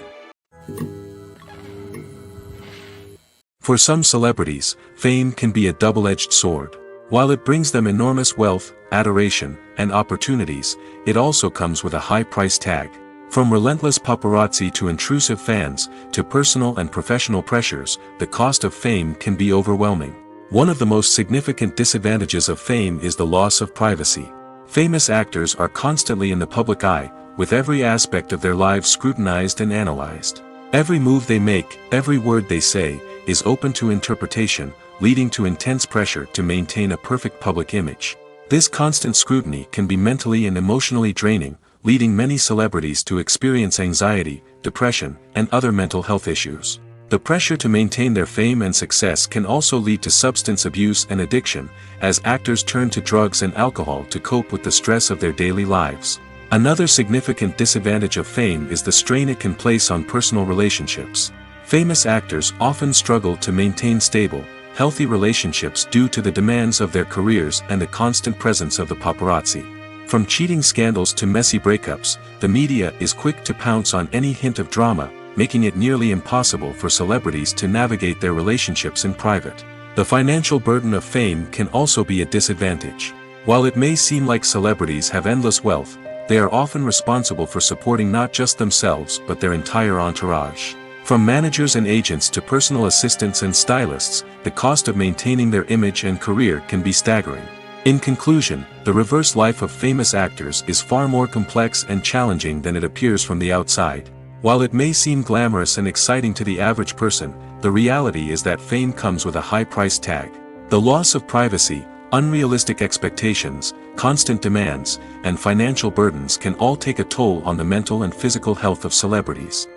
For some celebrities, fame can be a double-edged sword. While it brings them enormous wealth, adoration, and opportunities, it also comes with a high price tag. From relentless paparazzi to intrusive fans, to personal and professional pressures, the cost of fame can be overwhelming. One of the most significant disadvantages of fame is the loss of privacy. Famous actors are constantly in the public eye, with every aspect of their lives scrutinized and analyzed. Every move they make, every word they say, is open to interpretation, leading to intense pressure to maintain a perfect public image. This constant scrutiny can be mentally and emotionally draining, leading many celebrities to experience anxiety, depression, and other mental health issues. The pressure to maintain their fame and success can also lead to substance abuse and addiction, as actors turn to drugs and alcohol to cope with the stress of their daily lives. Another significant disadvantage of fame is the strain it can place on personal relationships. Famous actors often struggle to maintain stable, healthy relationships due to the demands of their careers and the constant presence of the paparazzi. From cheating scandals to messy breakups, the media is quick to pounce on any hint of drama, making it nearly impossible for celebrities to navigate their relationships in private. The financial burden of fame can also be a disadvantage. While it may seem like celebrities have endless wealth, they are often responsible for supporting not just themselves but their entire entourage. From managers and agents to personal assistants and stylists, the cost of maintaining their image and career can be staggering. In conclusion, the reverse life of famous actors is far more complex and challenging than it appears from the outside. While it may seem glamorous and exciting to the average person, the reality is that fame comes with a high price tag. The loss of privacy, unrealistic expectations, constant demands, and financial burdens can all take a toll on the mental and physical health of celebrities.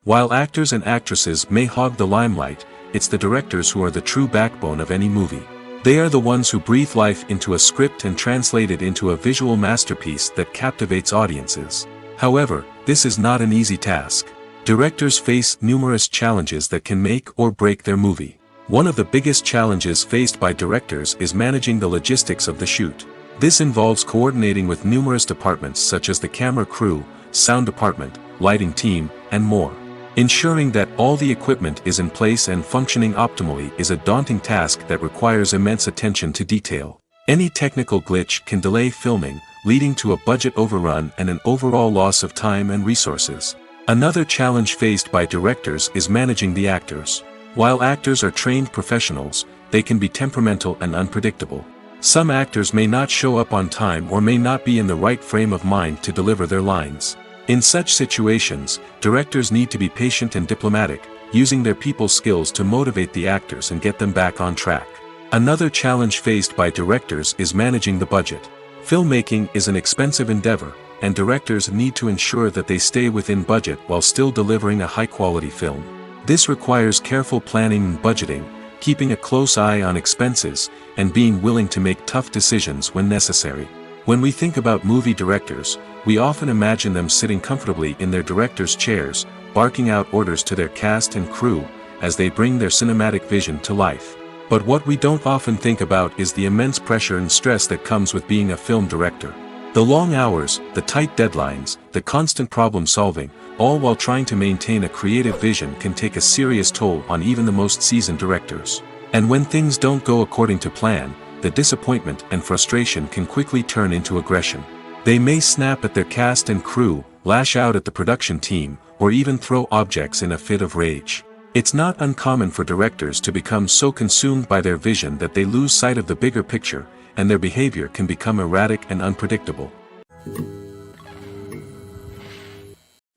While actors and actresses may hog the limelight, it's the directors who are the true backbone of any movie. They are the ones who breathe life into a script and translate it into a visual masterpiece that captivates audiences. However, this is not an easy task. Directors face numerous challenges that can make or break their movie. One of the biggest challenges faced by directors is managing the logistics of the shoot. This involves coordinating with numerous departments such as the camera crew, sound department, lighting team, and more. Ensuring that all the equipment is in place and functioning optimally is a daunting task that requires immense attention to detail. Any technical glitch can delay filming, leading to a budget overrun and an overall loss of time and resources. Another challenge faced by directors is managing the actors. While actors are trained professionals, they can be temperamental and unpredictable. Some actors may not show up on time or may not be in the right frame of mind to deliver their lines. In such situations, directors need to be patient and diplomatic, using their people skills to motivate the actors and get them back on track. Another challenge faced by directors is managing the budget. Filmmaking is an expensive endeavor, and directors need to ensure that they stay within budget while still delivering a high-quality film. This requires careful planning and budgeting, keeping a close eye on expenses, and being willing to make tough decisions when necessary. When we think about movie directors, we often imagine them sitting comfortably in their director's chairs, barking out orders to their cast and crew, as they bring their cinematic vision to life. But what we don't often think about is the immense pressure and stress that comes with being a film director. The long hours, the tight deadlines, the constant problem solving, all while trying to maintain a creative vision can take a serious toll on even the most seasoned directors. And when things don't go according to plan, the disappointment and frustration can quickly turn into aggression. They may snap at their cast and crew, lash out at the production team, or even throw objects in a fit of rage. It's not uncommon for directors to become so consumed by their vision that they lose sight of the bigger picture, and their behavior can become erratic and unpredictable.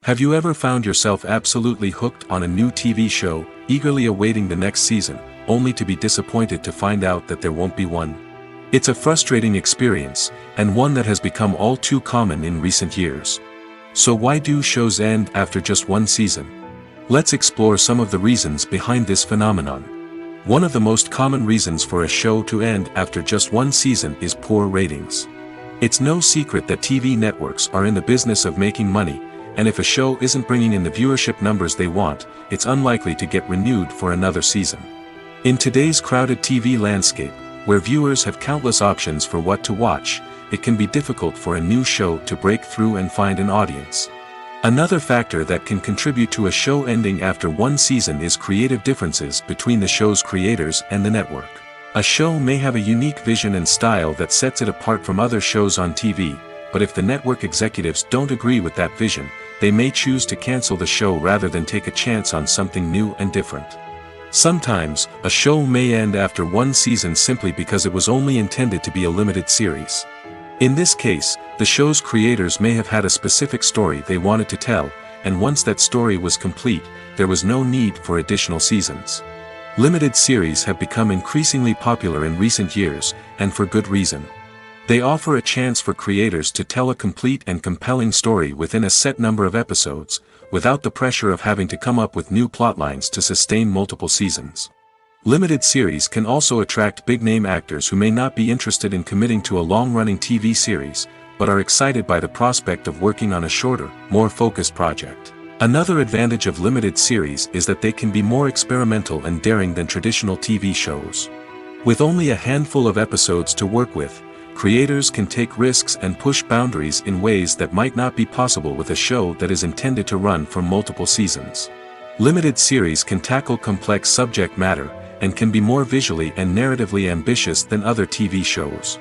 Have you ever found yourself absolutely hooked on a new TV show, eagerly awaiting the next season, only to be disappointed to find out that there won't be one? It's a frustrating experience, and one that has become all too common in recent years. So why do shows end after just one season? Let's explore some of the reasons behind this phenomenon. One of the most common reasons for a show to end after just one season is poor ratings. It's no secret that TV networks are in the business of making money, and if a show isn't bringing in the viewership numbers they want, it's unlikely to get renewed for another season. In today's crowded TV landscape, where viewers have countless options for what to watch, it can be difficult for a new show to break through and find an audience. Another factor that can contribute to a show ending after one season is creative differences between the show's creators and the network. A show may have a unique vision and style that sets it apart from other shows on TV, but if the network executives don't agree with that vision, they may choose to cancel the show rather than take a chance on something new and different. Sometimes, a show may end after one season simply because it was only intended to be a limited series. In this case, the show's creators may have had a specific story they wanted to tell, and once that story was complete, there was no need for additional seasons. Limited series have become increasingly popular in recent years, and for good reason. They offer a chance for creators to tell a complete and compelling story within a set number of episodes, without the pressure of having to come up with new plotlines to sustain multiple seasons. Limited series can also attract big-name actors who may not be interested in committing to a long-running TV series, but are excited by the prospect of working on a shorter, more focused project. Another advantage of limited series is that they can be more experimental and daring than traditional TV shows. With only a handful of episodes to work with, creators can take risks and push boundaries in ways that might not be possible with a show that is intended to run for multiple seasons. Limited series can tackle complex subject matter, and can be more visually and narratively ambitious than other TV shows.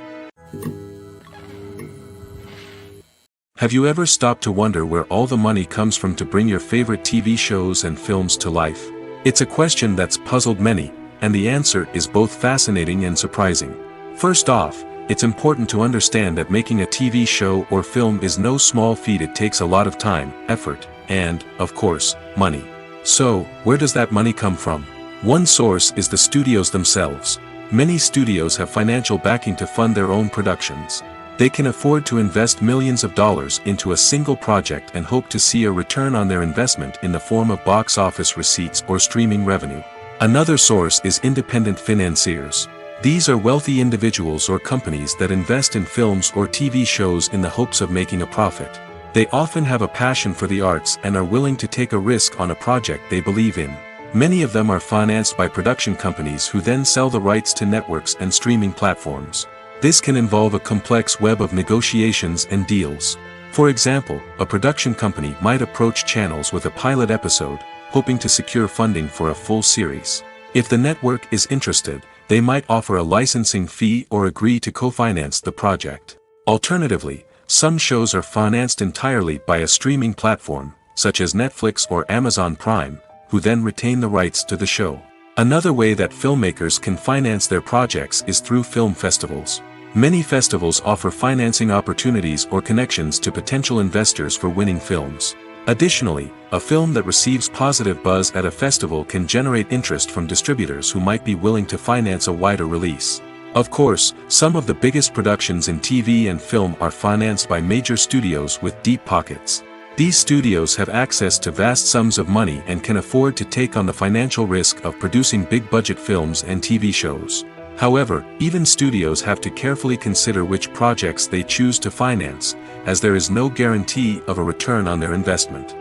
Have you ever stopped to wonder where all the money comes from to bring your favorite TV shows and films to life? It's a question that's puzzled many, and the answer is both fascinating and surprising. First off, it's important to understand that making a TV show or film is no small feat. It takes a lot of time, effort, and, of course, money. So, where does that money come from? One source is the studios themselves. Many studios have financial backing to fund their own productions. They can afford to invest millions of dollars into a single project and hope to see a return on their investment in the form of box office receipts or streaming revenue. Another source is independent financiers. These are wealthy individuals or companies that invest in films or TV shows in the hopes of making a profit. They often have a passion for the arts and are willing to take a risk on a project they believe in. Many of them are financed by production companies who then sell the rights to networks and streaming platforms. This can involve a complex web of negotiations and deals. For example, a production company might approach channels with a pilot episode, hoping to secure funding for a full series. If the network is interested, they might offer a licensing fee or agree to co-finance the project. Alternatively, some shows are financed entirely by a streaming platform, such as Netflix or Amazon Prime, who then retain the rights to the show. Another way that filmmakers can finance their projects is through film festivals. Many festivals offer financing opportunities or connections to potential investors for winning films. Additionally, a film that receives positive buzz at a festival can generate interest from distributors who might be willing to finance a wider release. Of course, some of the biggest productions in TV and film are financed by major studios with deep pockets. These studios have access to vast sums of money and can afford to take on the financial risk of producing big-budget films and TV shows. However, even studios have to carefully consider which projects they choose to finance, as there is no guarantee of a return on their investment.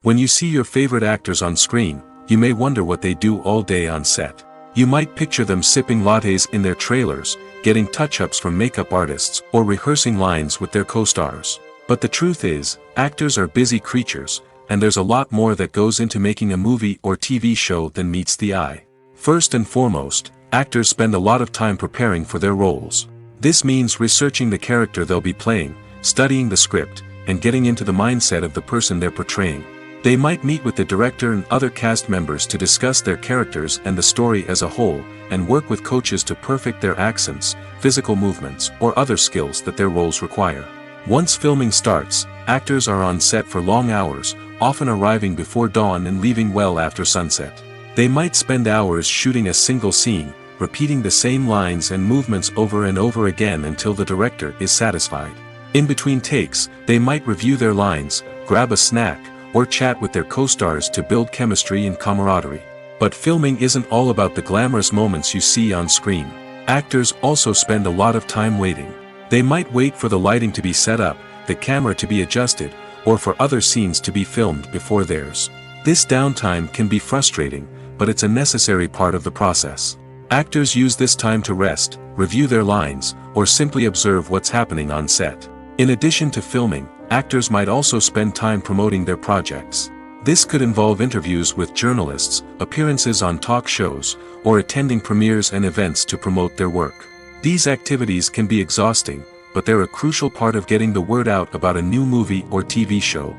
When you see your favorite actors on screen, you may wonder what they do all day on set. You might picture them sipping lattes in their trailers, getting touch-ups from makeup artists, or rehearsing lines with their co-stars. But the truth is, actors are busy creatures, and there's a lot more that goes into making a movie or TV show than meets the eye. First and foremost, actors spend a lot of time preparing for their roles. This means researching the character they'll be playing, studying the script, and getting into the mindset of the person they're portraying. They might meet with the director and other cast members to discuss their characters and the story as a whole, and work with coaches to perfect their accents, physical movements, or other skills that their roles require. Once filming starts, actors are on set for long hours, often arriving before dawn and leaving well after sunset. They might spend hours shooting a single scene, repeating the same lines and movements over and over again until the director is satisfied. In between takes, they might review their lines, grab a snack, or chat with their co-stars to build chemistry and camaraderie. But filming isn't all about the glamorous moments you see on screen. Actors also spend a lot of time waiting. They might wait for the lighting to be set up, the camera to be adjusted, or for other scenes to be filmed before theirs. This downtime can be frustrating, but it's a necessary part of the process. Actors use this time to rest, review their lines, or simply observe what's happening on set. In addition to filming, actors might also spend time promoting their projects. This could involve interviews with journalists, appearances on talk shows, or attending premieres and events to promote their work. These activities can be exhausting, but they're a crucial part of getting the word out about a new movie or TV show.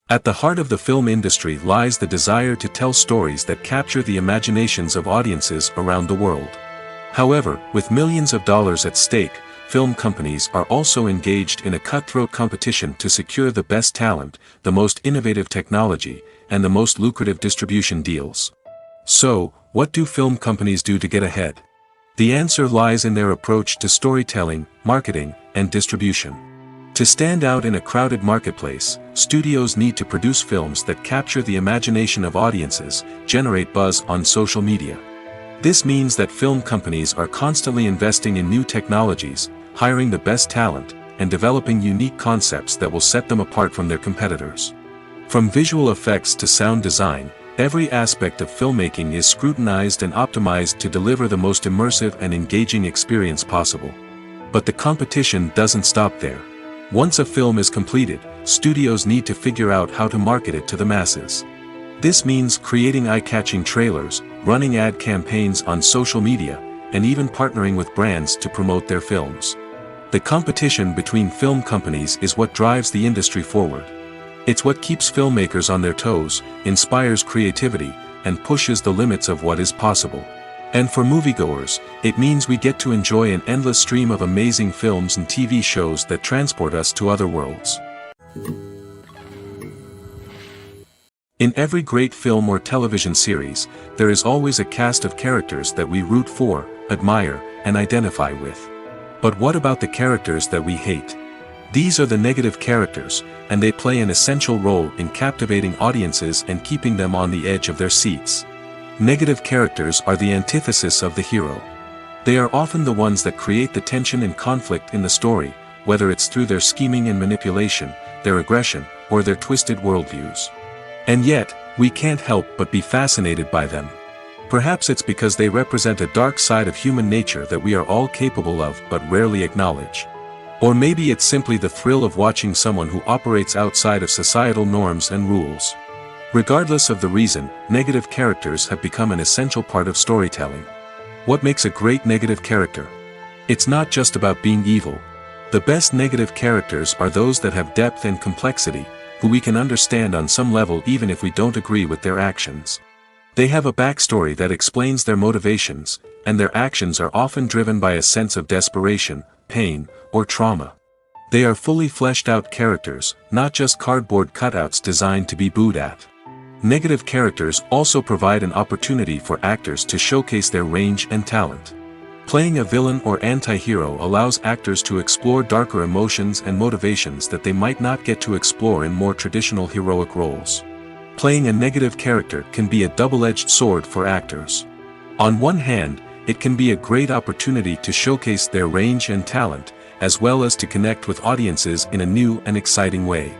At the heart of the film industry lies the desire to tell stories that capture the imaginations of audiences around the world. However, with millions of dollars at stake, film companies are also engaged in a cutthroat competition to secure the best talent, the most innovative technology, and the most lucrative distribution deals. So, what do film companies do to get ahead? The answer lies in their approach to storytelling, marketing, and distribution. To stand out in a crowded marketplace, studios need to produce films that capture the imagination of audiences, generate buzz on social media. This means that film companies are constantly investing in new technologies, hiring the best talent, and developing unique concepts that will set them apart from their competitors. From visual effects to sound design, every aspect of filmmaking is scrutinized and optimized to deliver the most immersive and engaging experience possible. But the competition doesn't stop there. Once a film is completed, studios need to figure out how to market it to the masses. This means creating eye-catching trailers, running ad campaigns on social media, and even partnering with brands to promote their films. The competition between film companies is what drives the industry forward. It's what keeps filmmakers on their toes, inspires creativity, and pushes the limits of what is possible. And for moviegoers, it means we get to enjoy an endless stream of amazing films and TV shows that transport us to other worlds. In every great film or television series, there is always a cast of characters that we root for, admire, and identify with. But what about the characters that we hate? These are the negative characters, and they play an essential role in captivating audiences and keeping them on the edge of their seats. Negative characters are the antithesis of the hero. They are often the ones that create the tension and conflict in the story, whether it's through their scheming and manipulation, their aggression, or their twisted worldviews. And yet, we can't help but be fascinated by them. Perhaps it's because they represent a dark side of human nature that we are all capable of but rarely acknowledge. Or maybe it's simply the thrill of watching someone who operates outside of societal norms and rules. Regardless of the reason, negative characters have become an essential part of storytelling. What makes a great negative character? It's not just about being evil. The best negative characters are those that have depth and complexity, who we can understand on some level even if we don't agree with their actions. They have a backstory that explains their motivations, and their actions are often driven by a sense of desperation, pain, or trauma. They are fully fleshed out characters, not just cardboard cutouts designed to be booed at. Negative characters also provide an opportunity for actors to showcase their range and talent. Playing a villain or anti-hero allows actors to explore darker emotions and motivations that they might not get to explore in more traditional heroic roles. Playing a negative character can be a double-edged sword for actors. On one hand, it can be a great opportunity to showcase their range and talent, as well as to connect with audiences in a new and exciting way.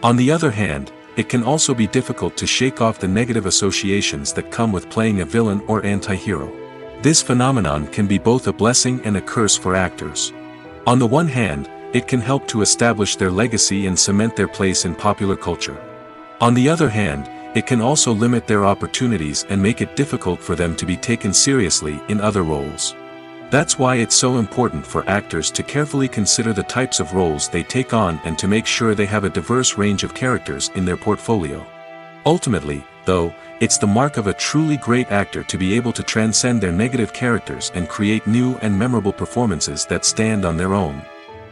On the other hand, it can also be difficult to shake off the negative associations that come with playing a villain or anti-hero. This phenomenon can be both a blessing and a curse for actors. On the one hand, it can help to establish their legacy and cement their place in popular culture. On the other hand, it can also limit their opportunities and make it difficult for them to be taken seriously in other roles. That's why it's so important for actors to carefully consider the types of roles they take on and to make sure they have a diverse range of characters in their portfolio. Ultimately, though, it's the mark of a truly great actor to be able to transcend their negative characters and create new and memorable performances that stand on their own.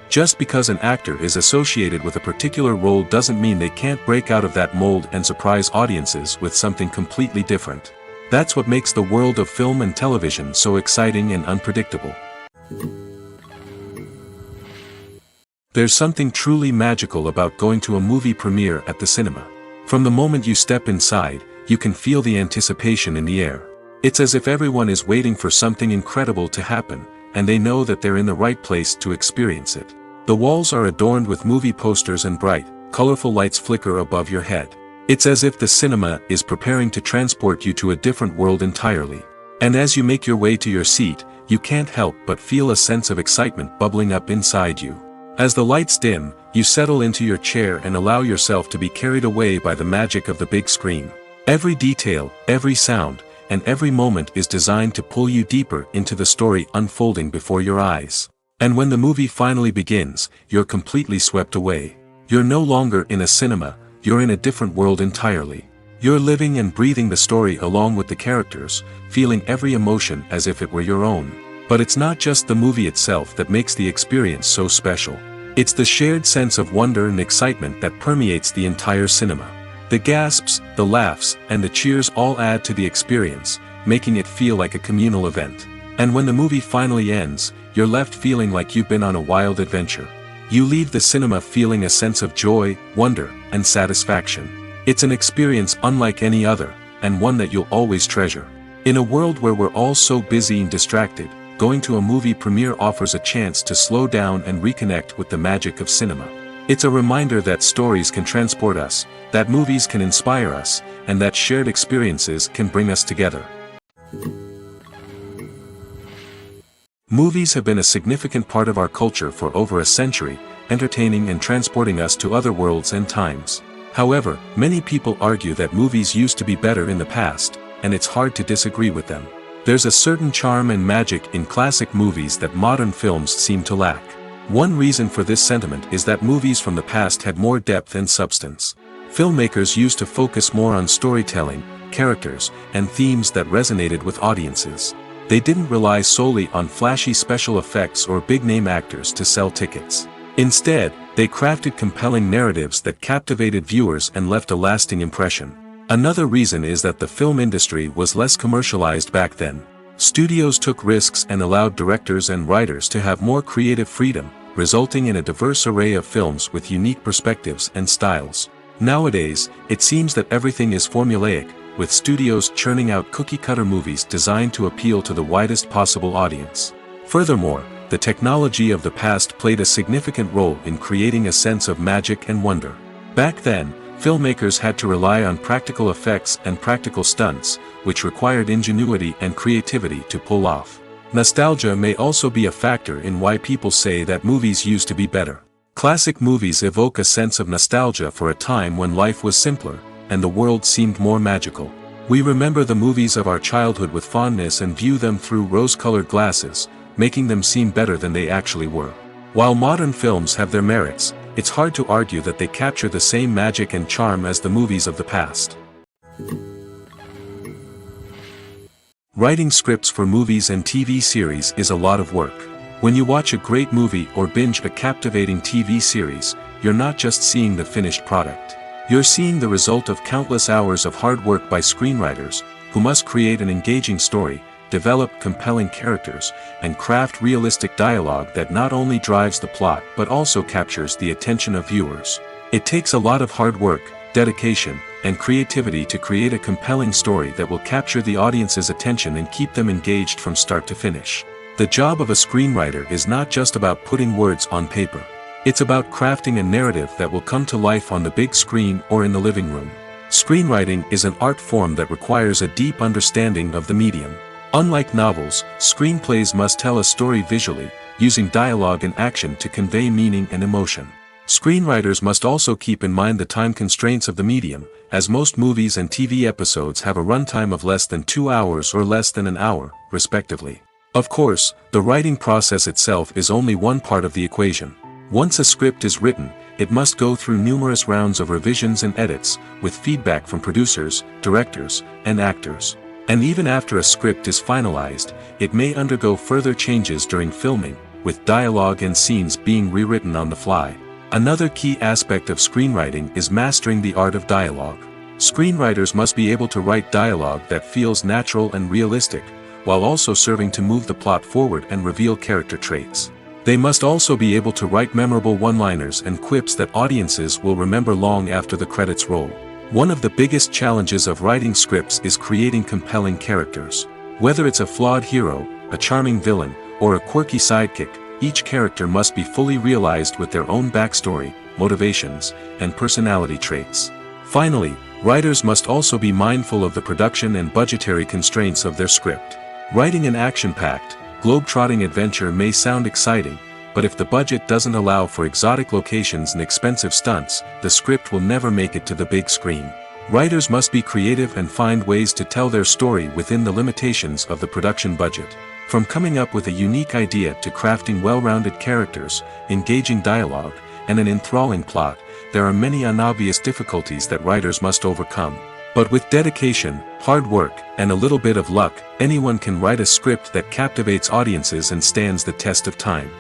Just because an actor is associated with a particular role doesn't mean they can't break out of that mold and surprise audiences with something completely different. That's what makes the world of film and television so exciting and unpredictable. There's something truly magical about going to a movie premiere at the cinema. From the moment you step inside, you can feel the anticipation in the air. It's as if everyone is waiting for something incredible to happen, and they know that they're in the right place to experience it. The walls are adorned with movie posters and bright, colorful lights flicker above your head. It's as if the cinema is preparing to transport you to a different world entirely. And as you make your way to your seat, you can't help but feel a sense of excitement bubbling up inside you. As the lights dim, you settle into your chair and allow yourself to be carried away by the magic of the big screen. Every detail, every sound, and every moment is designed to pull you deeper into the story unfolding before your eyes. And when the movie finally begins, you're completely swept away. You're no longer in a cinema, you're in a different world entirely. You're living and breathing the story along with the characters, feeling every emotion as if it were your own. But it's not just the movie itself that makes the experience so special. It's the shared sense of wonder and excitement that permeates the entire cinema. The gasps, the laughs, and the cheers all add to the experience, making it feel like a communal event. And when the movie finally ends, you're left feeling like you've been on a wild adventure. You leave the cinema feeling a sense of joy, wonder, and satisfaction. It's an experience unlike any other, and one that you'll always treasure. In a world where we're all so busy and distracted, going to a movie premiere offers a chance to slow down and reconnect with the magic of cinema. It's a reminder that stories can transport us, that movies can inspire us, and that shared experiences can bring us together. Movies have been a significant part of our culture for over a century, entertaining and transporting us to other worlds and times. However, many people argue that movies used to be better in the past, and it's hard to disagree with them. There's a certain charm and magic in classic movies that modern films seem to lack. One reason for this sentiment is that movies from the past had more depth and substance. Filmmakers used to focus more on storytelling, characters, and themes that resonated with audiences. They didn't rely solely on flashy special effects or big-name actors to sell tickets. Instead, they crafted compelling narratives that captivated viewers and left a lasting impression. Another reason is that the film industry was less commercialized back then. Studios took risks and allowed directors and writers to have more creative freedom, resulting in a diverse array of films with unique perspectives and styles. Nowadays, it seems that everything is formulaic, with studios churning out cookie-cutter movies designed to appeal to the widest possible audience. Furthermore, the technology of the past played a significant role in creating a sense of magic and wonder. Back then, filmmakers had to rely on practical effects and practical stunts, which required ingenuity and creativity to pull off. Nostalgia may also be a factor in why people say that movies used to be better. Classic movies evoke a sense of nostalgia for a time when life was simpler, and the world seemed more magical. We remember the movies of our childhood with fondness and view them through rose-colored glasses, making them seem better than they actually were. While modern films have their merits, it's hard to argue that they capture the same magic and charm as the movies of the past. Writing scripts for movies and TV series is a lot of work. When you watch a great movie or binge a captivating TV series, you're not just seeing the finished product. You're seeing the result of countless hours of hard work by screenwriters, who must create an engaging story, develop compelling characters, and craft realistic dialogue that not only drives the plot but also captures the attention of viewers. It takes a lot of hard work, dedication, and creativity to create a compelling story that will capture the audience's attention and keep them engaged from start to finish. The job of a screenwriter is not just about putting words on paper. It's about crafting a narrative that will come to life on the big screen or in the living room. Screenwriting is an art form that requires a deep understanding of the medium. Unlike novels, screenplays must tell a story visually, using dialogue and action to convey meaning and emotion. Screenwriters must also keep in mind the time constraints of the medium, as most movies and TV episodes have a runtime of less than 2 hours or less than an hour, respectively. Of course, the writing process itself is only one part of the equation. Once a script is written, it must go through numerous rounds of revisions and edits, with feedback from producers, directors, and actors. And even after a script is finalized, it may undergo further changes during filming, with dialogue and scenes being rewritten on the fly. Another key aspect of screenwriting is mastering the art of dialogue. Screenwriters must be able to write dialogue that feels natural and realistic, while also serving to move the plot forward and reveal character traits. They must also be able to write memorable one-liners and quips that audiences will remember long after the credits roll. One of the biggest challenges of writing scripts is creating compelling characters. Whether it's a flawed hero, a charming villain, or a quirky sidekick, each character must be fully realized with their own backstory, motivations, and personality traits. Finally, writers must also be mindful of the production and budgetary constraints of their script. Writing an action-packed, globe-trotting adventure may sound exciting, but if the budget doesn't allow for exotic locations and expensive stunts, the script will never make it to the big screen. Writers must be creative and find ways to tell their story within the limitations of the production budget. From coming up with a unique idea to crafting well-rounded characters, engaging dialogue, and an enthralling plot, there are many unobvious difficulties that writers must overcome. But with dedication, hard work, and a little bit of luck, anyone can write a script that captivates audiences and stands the test of time.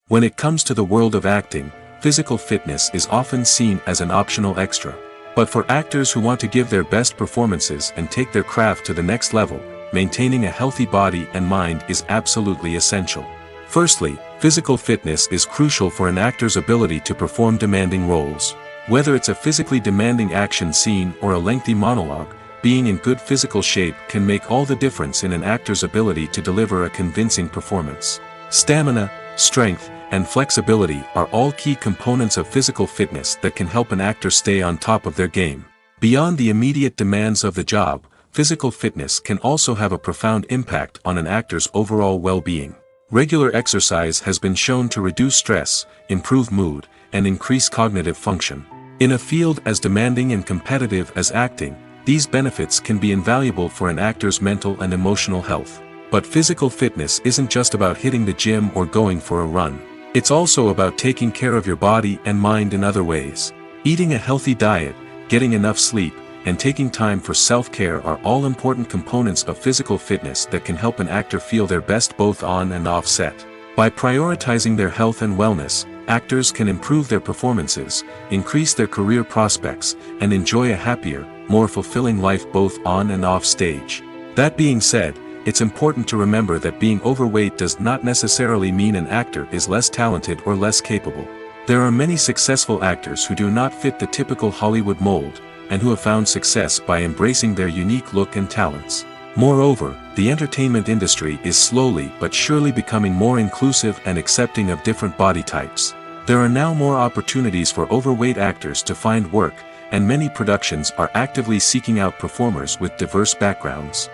When it comes to the world of acting, physical fitness is often seen as an optional extra. But for actors who want to give their best performances and take their craft to the next level, maintaining a healthy body and mind is absolutely essential. Firstly, physical fitness is crucial for an actor's ability to perform demanding roles. Whether it's a physically demanding action scene or a lengthy monologue, being in good physical shape can make all the difference in an actor's ability to deliver a convincing performance. Stamina, strength, and flexibility are all key components of physical fitness that can help an actor stay on top of their game. Beyond the immediate demands of the job, physical fitness can also have a profound impact on an actor's overall well-being. Regular exercise has been shown to reduce stress, improve mood, and increase cognitive function. In a field as demanding and competitive as acting, these benefits can be invaluable for an actor's mental and emotional health. But physical fitness isn't just about hitting the gym or going for a run. It's also about taking care of your body and mind in other ways. Eating a healthy diet, getting enough sleep, and taking time for self-care are all important components of physical fitness that can help an actor feel their best both on and off set. By prioritizing their health and wellness, actors can improve their performances, increase their career prospects, and enjoy a happier, more fulfilling life both on and off stage. That being said, it's important to remember that being overweight does not necessarily mean an actor is less talented or less capable. There are many successful actors who do not fit the typical Hollywood mold, and who have found success by embracing their unique look and talents. Moreover, the entertainment industry is slowly but surely becoming more inclusive and accepting of different body types. There are now more opportunities for overweight actors to find work, and many productions are actively seeking out performers with diverse backgrounds.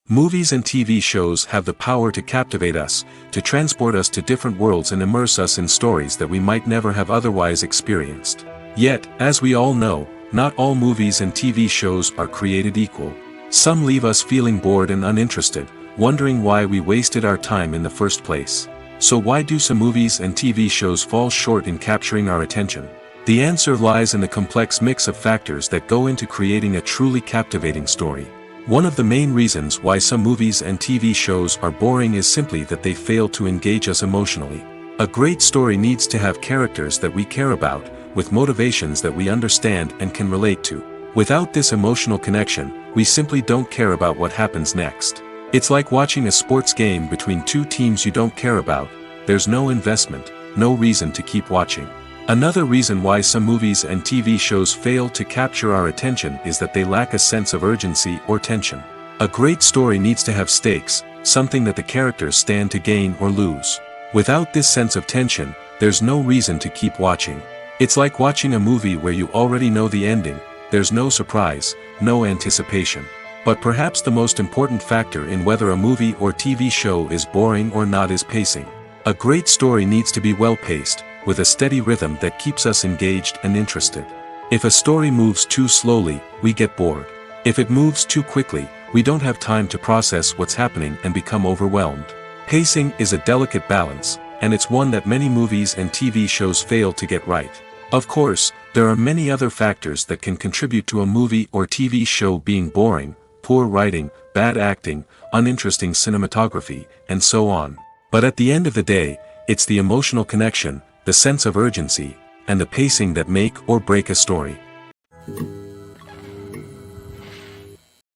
Movies and TV shows have the power to captivate us, to transport us to different worlds and immerse us in stories that we might never have otherwise experienced. Yet, as we all know, not all movies and TV shows are created equal. Some leave us feeling bored and uninterested, wondering why we wasted our time in the first place. So why do some movies and TV shows fall short in capturing our attention? The answer lies in the complex mix of factors that go into creating a truly captivating story. One of the main reasons why some movies and TV shows are boring is simply that they fail to engage us emotionally. A great story needs to have characters that we care about, with motivations that we understand and can relate to. Without this emotional connection, we simply don't care about what happens next. It's like watching a sports game between two teams you don't care about. There's no investment, no reason to keep watching. Another reason why some movies and TV shows fail to capture our attention is that they lack a sense of urgency or tension. A great story needs to have stakes, something that the characters stand to gain or lose. Without this sense of tension, there's no reason to keep watching. It's like watching a movie where you already know the ending. There's no surprise, no anticipation. But perhaps the most important factor in whether a movie or TV show is boring or not is pacing. A great story needs to be well-paced, with a steady rhythm that keeps us engaged and interested. If a story moves too slowly, we get bored. If it moves too quickly, we don't have time to process what's happening and become overwhelmed. Pacing is a delicate balance, and it's one that many movies and TV shows fail to get right. Of course, there are many other factors that can contribute to a movie or TV show being boring: poor writing, bad acting, uninteresting cinematography, and so on. But at the end of the day, it's the emotional connection, the sense of urgency, and the pacing that make or break a story.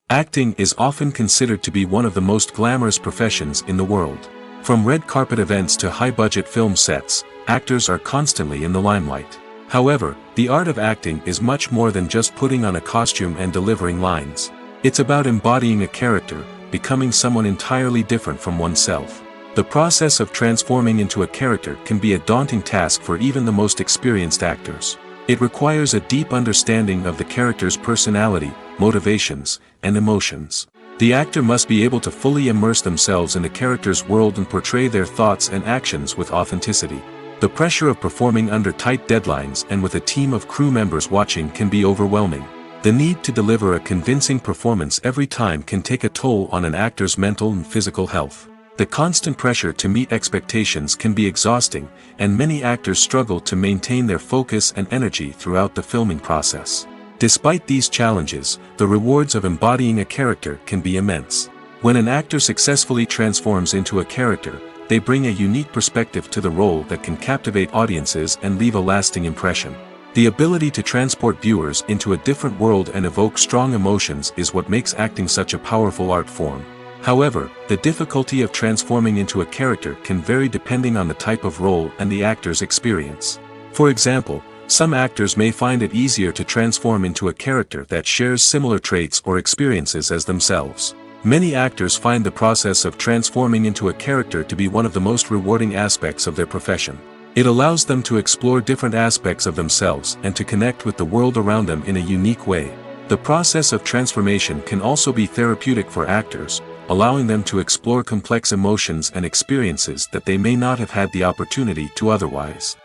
Acting is often considered to be one of the most glamorous professions in the world. From red carpet events to high-budget film sets, actors are constantly in the limelight. However, the art of acting is much more than just putting on a costume and delivering lines. It's about embodying a character, becoming someone entirely different from oneself. The process of transforming into a character can be a daunting task for even the most experienced actors. It requires a deep understanding of the character's personality, motivations, and emotions. The actor must be able to fully immerse themselves in the character's world and portray their thoughts and actions with authenticity. The pressure of performing under tight deadlines and with a team of crew members watching can be overwhelming. The need to deliver a convincing performance every time can take a toll on an actor's mental and physical health. The constant pressure to meet expectations can be exhausting, and many actors struggle to maintain their focus and energy throughout the filming process. Despite these challenges, the rewards of embodying a character can be immense. When an actor successfully transforms into a character, they bring a unique perspective to the role that can captivate audiences and leave a lasting impression. The ability to transport viewers into a different world and evoke strong emotions is what makes acting such a powerful art form. However, the difficulty of transforming into a character can vary depending on the type of role and the actor's experience. For example, some actors may find it easier to transform into a character that shares similar traits or experiences as themselves. Many actors find the process of transforming into a character to be one of the most rewarding aspects of their profession. It allows them to explore different aspects of themselves and to connect with the world around them in a unique way. The process of transformation can also be therapeutic for actors, allowing them to explore complex emotions and experiences that they may not have had the opportunity to otherwise.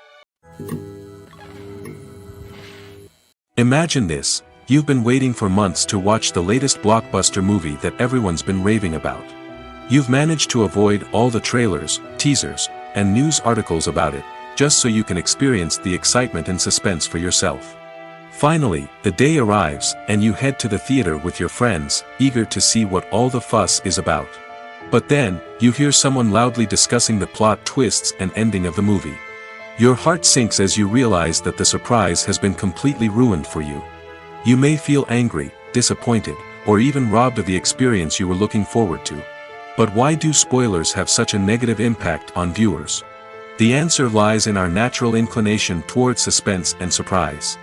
Imagine this: you've been waiting for months to watch the latest blockbuster movie that everyone's been raving about. You've managed to avoid all the trailers, teasers, and news articles about it, just so you can experience the excitement and suspense for yourself. Finally, the day arrives, and you head to the theater with your friends, eager to see what all the fuss is about. But then, you hear someone loudly discussing the plot twists and ending of the movie. Your heart sinks as you realize that the surprise has been completely ruined for you. You may feel angry, disappointed, or even robbed of the experience you were looking forward to. But why do spoilers have such a negative impact on viewers? The answer lies in our natural inclination toward suspense and surprise.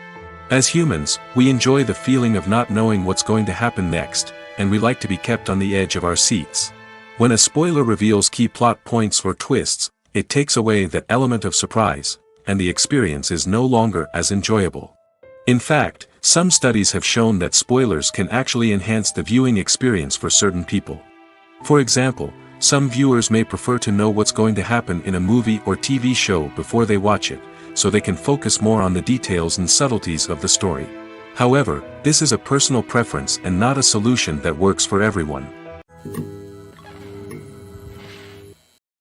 As humans, we enjoy the feeling of not knowing what's going to happen next, and we like to be kept on the edge of our seats. When a spoiler reveals key plot points or twists, it takes away that element of surprise, and the experience is no longer as enjoyable. In fact, some studies have shown that spoilers can actually enhance the viewing experience for certain people. For example, some viewers may prefer to know what's going to happen in a movie or TV show before they watch it, so they can focus more on the details and subtleties of the story. However, this is a personal preference and not a solution that works for everyone.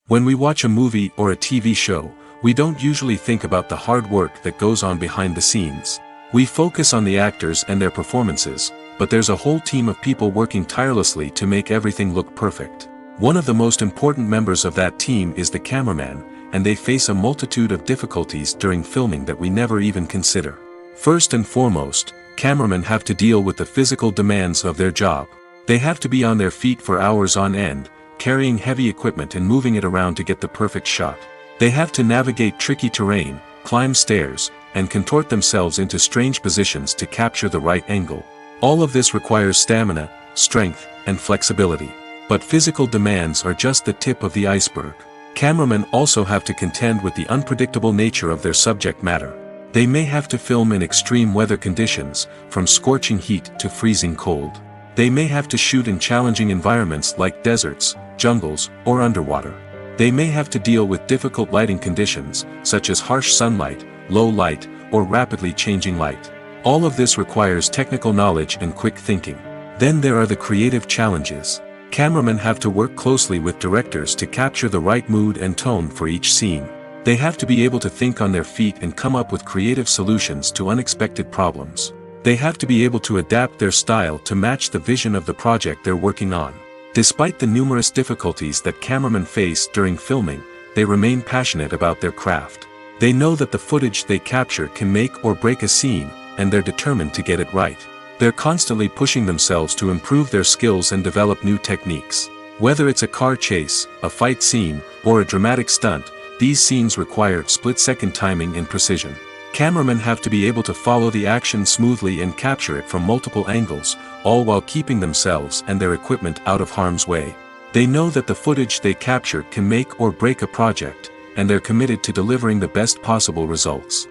When we watch a movie or a TV show, we don't usually think about the hard work that goes on behind the scenes. We focus on the actors and their performances, but there's a whole team of people working tirelessly to make everything look perfect. One of the most important members of that team is the cameraman, and they face a multitude of difficulties during filming that we never even consider. First and foremost, cameramen have to deal with the physical demands of their job. They have to be on their feet for hours on end, carrying heavy equipment and moving it around to get the perfect shot. They have to navigate tricky terrain, climb stairs, and contort themselves into strange positions to capture the right angle. All of this requires stamina, strength, and flexibility. But physical demands are just the tip of the iceberg. Cameramen also have to contend with the unpredictable nature of their subject matter. They may have to film in extreme weather conditions, from scorching heat to freezing cold. They may have to shoot in challenging environments like deserts, jungles, or underwater. They may have to deal with difficult lighting conditions, such as harsh sunlight, low light, or rapidly changing light. All of this requires technical knowledge and quick thinking. Then there are the creative challenges. Cameramen have to work closely with directors to capture the right mood and tone for each scene. They have to be able to think on their feet and come up with creative solutions to unexpected problems. They have to be able to adapt their style to match the vision of the project they're working on. Despite the numerous difficulties that cameramen face during filming, they remain passionate about their craft. They know that the footage they capture can make or break a scene, and they're determined to get it right. They're constantly pushing themselves to improve their skills and develop new techniques. Whether it's a car chase, a fight scene, or a dramatic stunt, these scenes require split-second timing and precision. Cameramen have to be able to follow the action smoothly and capture it from multiple angles, all while keeping themselves and their equipment out of harm's way. They know that the footage they capture can make or break a project, and they're committed to delivering the best possible results.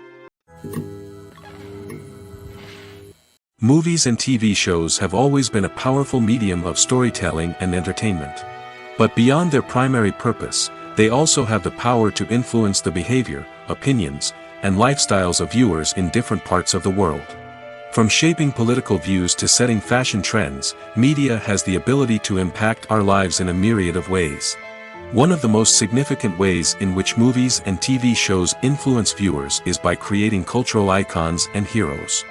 Movies and TV shows have always been a powerful medium of storytelling and entertainment. But beyond their primary purpose, they also have the power to influence the behavior, opinions, and lifestyles of viewers in different parts of the world. From shaping political views to setting fashion trends, media has the ability to impact our lives in a myriad of ways. One of the most significant ways in which movies and TV shows influence viewers is by creating cultural icons and heroes.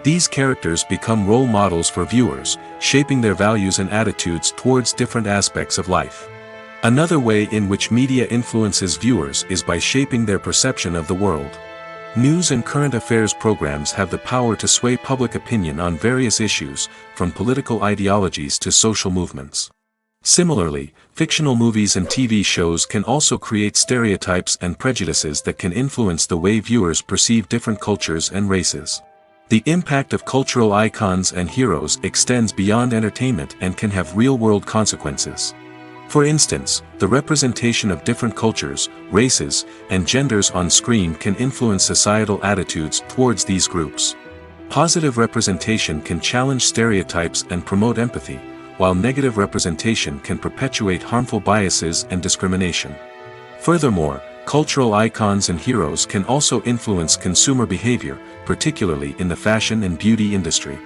These characters become role models for viewers, shaping their values and attitudes towards different aspects of life. Another way in which media influences viewers is by shaping their perception of the world. News and current affairs programs have the power to sway public opinion on various issues, from political ideologies to social movements. Similarly, fictional movies and TV shows can also create stereotypes and prejudices that can influence the way viewers perceive different cultures and races. The impact of cultural icons and heroes extends beyond entertainment and can have real-world consequences. For instance, the representation of different cultures, races, and genders on screen can influence societal attitudes towards these groups. Positive representation can challenge stereotypes and promote empathy, while negative representation can perpetuate harmful biases and discrimination. Furthermore, cultural icons and heroes can also influence consumer behavior, particularly in the fashion and beauty industry.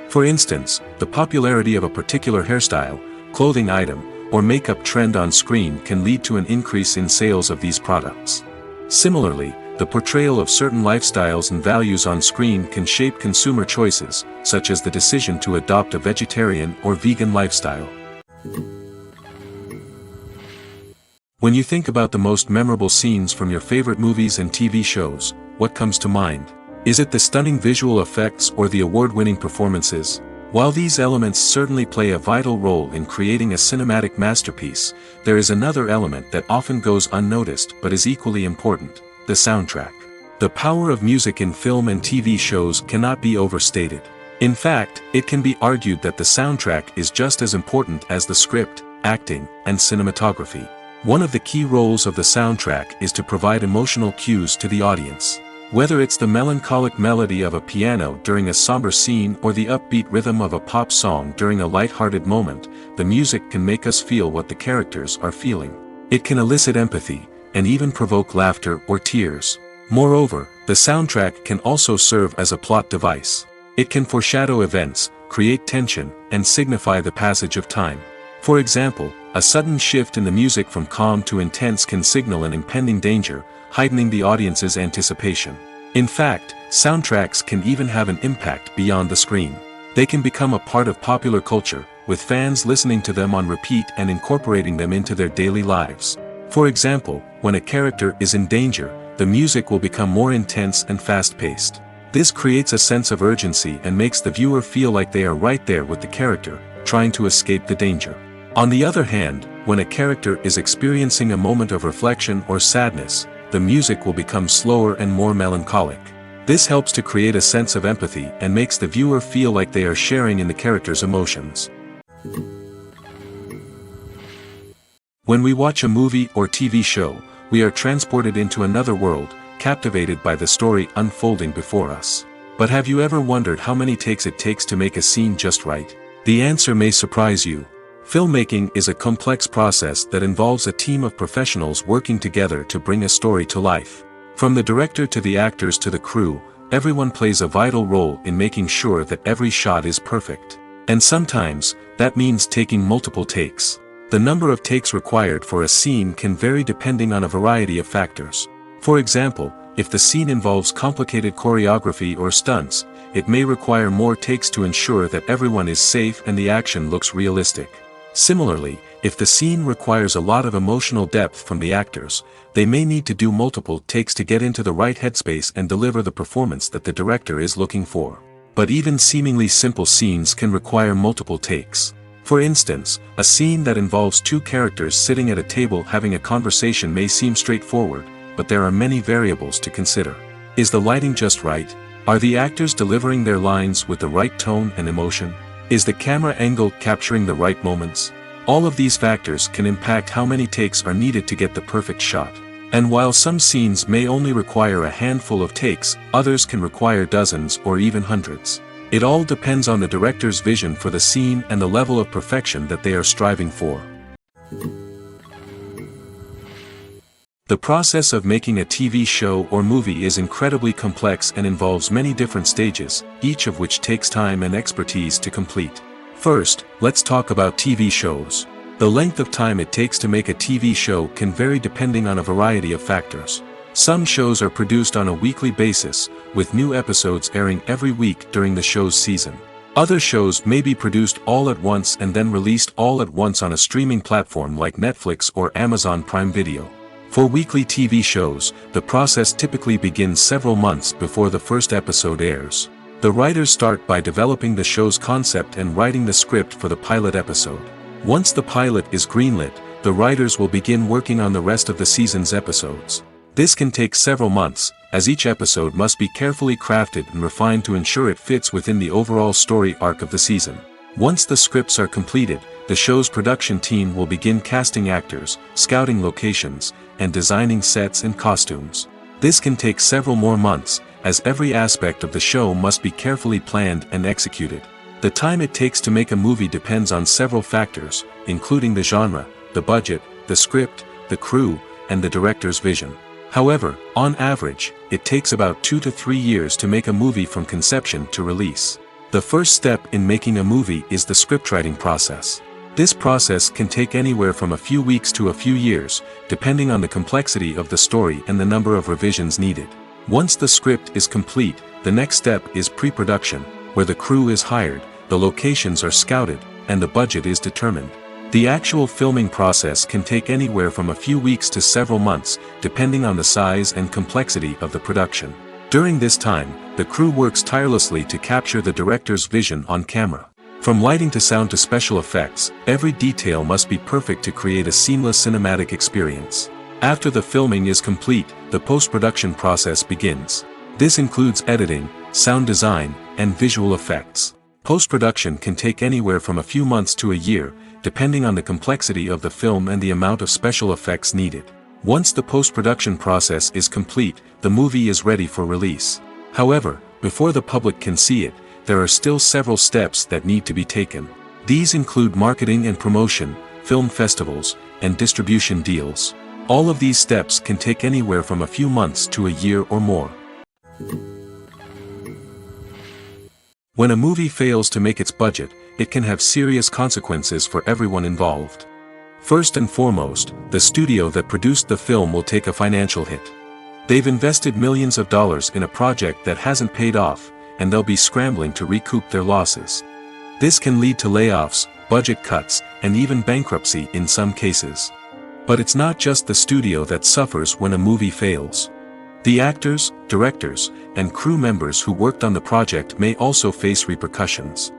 For instance, the popularity of a particular hairstyle, clothing item, or makeup trend on screen can lead to an increase in sales of these products. Similarly, the portrayal of certain lifestyles and values on screen can shape consumer choices, such as the decision to adopt a vegetarian or vegan lifestyle. When you think about the most memorable scenes from your favorite movies and TV shows, what comes to mind? Is it the stunning visual effects or the award-winning performances? While these elements certainly play a vital role in creating a cinematic masterpiece, there is another element that often goes unnoticed but is equally important: the soundtrack. The power of music in film and TV shows cannot be overstated. In fact, it can be argued that the soundtrack is just as important as the script, acting, and cinematography. One of the key roles of the soundtrack is to provide emotional cues to the audience. Whether it's the melancholic melody of a piano during a somber scene or the upbeat rhythm of a pop song during a light-hearted moment, the music can make us feel what the characters are feeling. It can elicit empathy, and even provoke laughter or tears. Moreover, the soundtrack can also serve as a plot device. It can foreshadow events, create tension, and signify the passage of time. For example, a sudden shift in the music from calm to intense can signal an impending danger, heightening the audience's anticipation. In fact, soundtracks can even have an impact beyond the screen. They can become a part of popular culture, with fans listening to them on repeat and incorporating them into their daily lives. For example, when a character is in danger, the music will become more intense and fast-paced. This creates a sense of urgency and makes the viewer feel like they are right there with the character, trying to escape the danger. On the other hand, when a character is experiencing a moment of reflection or sadness, the music will become slower and more melancholic. This helps to create a sense of empathy and makes the viewer feel like they are sharing in the character's emotions. When we watch a movie or TV show, we are transported into another world, captivated by the story unfolding before us. But have you ever wondered how many takes it takes to make a scene just right? The answer may surprise you. Filmmaking is a complex process that involves a team of professionals working together to bring a story to life. From the director to the actors to the crew, everyone plays a vital role in making sure that every shot is perfect. And sometimes, that means taking multiple takes. The number of takes required for a scene can vary depending on a variety of factors. For example, if the scene involves complicated choreography or stunts, it may require more takes to ensure that everyone is safe and the action looks realistic. Similarly, if the scene requires a lot of emotional depth from the actors, they may need to do multiple takes to get into the right headspace and deliver the performance that the director is looking for. But even seemingly simple scenes can require multiple takes. For instance, a scene that involves two characters sitting at a table having a conversation may seem straightforward, but there are many variables to consider. Is the lighting just right? Are the actors delivering their lines with the right tone and emotion? Is the camera angle capturing the right moments? All of these factors can impact how many takes are needed to get the perfect shot. And while some scenes may only require a handful of takes, others can require dozens or even hundreds. It all depends on the director's vision for the scene and the level of perfection that they are striving for. The process of making a TV show or movie is incredibly complex and involves many different stages, each of which takes time and expertise to complete. First, let's talk about TV shows. The length of time it takes to make a TV show can vary depending on a variety of factors. Some shows are produced on a weekly basis, with new episodes airing every week during the show's season. Other shows may be produced all at once and then released all at once on a streaming platform like Netflix or Amazon Prime Video. For weekly TV shows, the process typically begins several months before the first episode airs. The writers start by developing the show's concept and writing the script for the pilot episode. Once the pilot is greenlit, the writers will begin working on the rest of the season's episodes. This can take several months, as each episode must be carefully crafted and refined to ensure it fits within the overall story arc of the season. Once the scripts are completed, the show's production team will begin casting actors, scouting locations, and designing sets and costumes. This can take several more months, as every aspect of the show must be carefully planned and executed. The time it takes to make a movie depends on several factors, including the genre, the budget, the script, the crew, and the director's vision. However, on average, it takes about 2 to 3 years to make a movie from conception to release. The first step in making a movie is the scriptwriting process. This process can take anywhere from a few weeks to a few years, depending on the complexity of the story and the number of revisions needed. Once the script is complete, the next step is pre-production, where the crew is hired, the locations are scouted, and the budget is determined. The actual filming process can take anywhere from a few weeks to several months, depending on the size and complexity of the production. During this time, the crew works tirelessly to capture the director's vision on camera. From lighting to sound to special effects, every detail must be perfect to create a seamless cinematic experience. After the filming is complete, the post-production process begins. This includes editing, sound design, and visual effects. Post-production can take anywhere from a few months to a year, depending on the complexity of the film and the amount of special effects needed. Once the post-production process is complete, the movie is ready for release. However, before the public can see it, there are still several steps that need to be taken. These include marketing and promotion, film festivals, and distribution deals. All of these steps can take anywhere from a few months to a year or more. When a movie fails to make its budget, it can have serious consequences for everyone involved. First and foremost, the studio that produced the film will take a financial hit. They've invested millions of dollars in a project that hasn't paid off, and they'll be scrambling to recoup their losses. This can lead to layoffs, budget cuts, and even bankruptcy in some cases. But it's not just the studio that suffers when a movie fails. The actors, directors, and crew members who worked on the project may also face repercussions.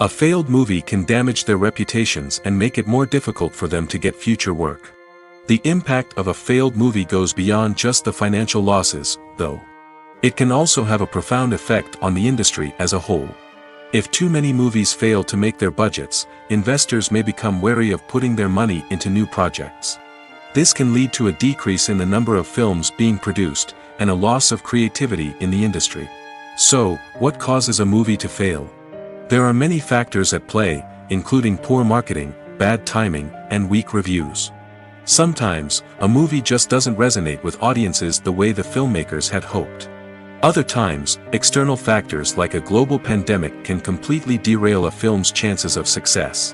A failed movie can damage their reputations and make it more difficult for them to get future work. The impact of a failed movie goes beyond just the financial losses, though. It can also have a profound effect on the industry as a whole. If too many movies fail to make their budgets, investors may become wary of putting their money into new projects. This can lead to a decrease in the number of films being produced, and a loss of creativity in the industry. So, what causes a movie to fail? There are many factors at play, including poor marketing, bad timing, and weak reviews. Sometimes, a movie just doesn't resonate with audiences the way the filmmakers had hoped. Other times, external factors like a global pandemic can completely derail a film's chances of success.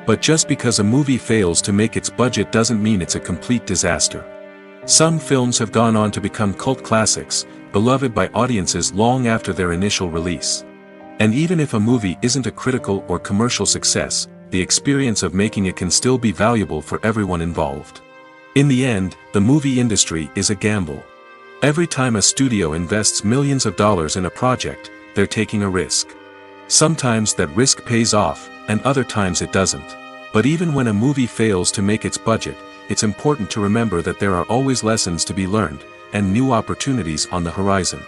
But just because a movie fails to make its budget doesn't mean it's a complete disaster. Some films have gone on to become cult classics, beloved by audiences long after their initial release. And even if a movie isn't a critical or commercial success, the experience of making it can still be valuable for everyone involved. In the end, the movie industry is a gamble. Every time a studio invests millions of dollars in a project, they're taking a risk. Sometimes that risk pays off, and other times it doesn't. But even when a movie fails to make its budget, it's important to remember that there are always lessons to be learned, and new opportunities on the horizon.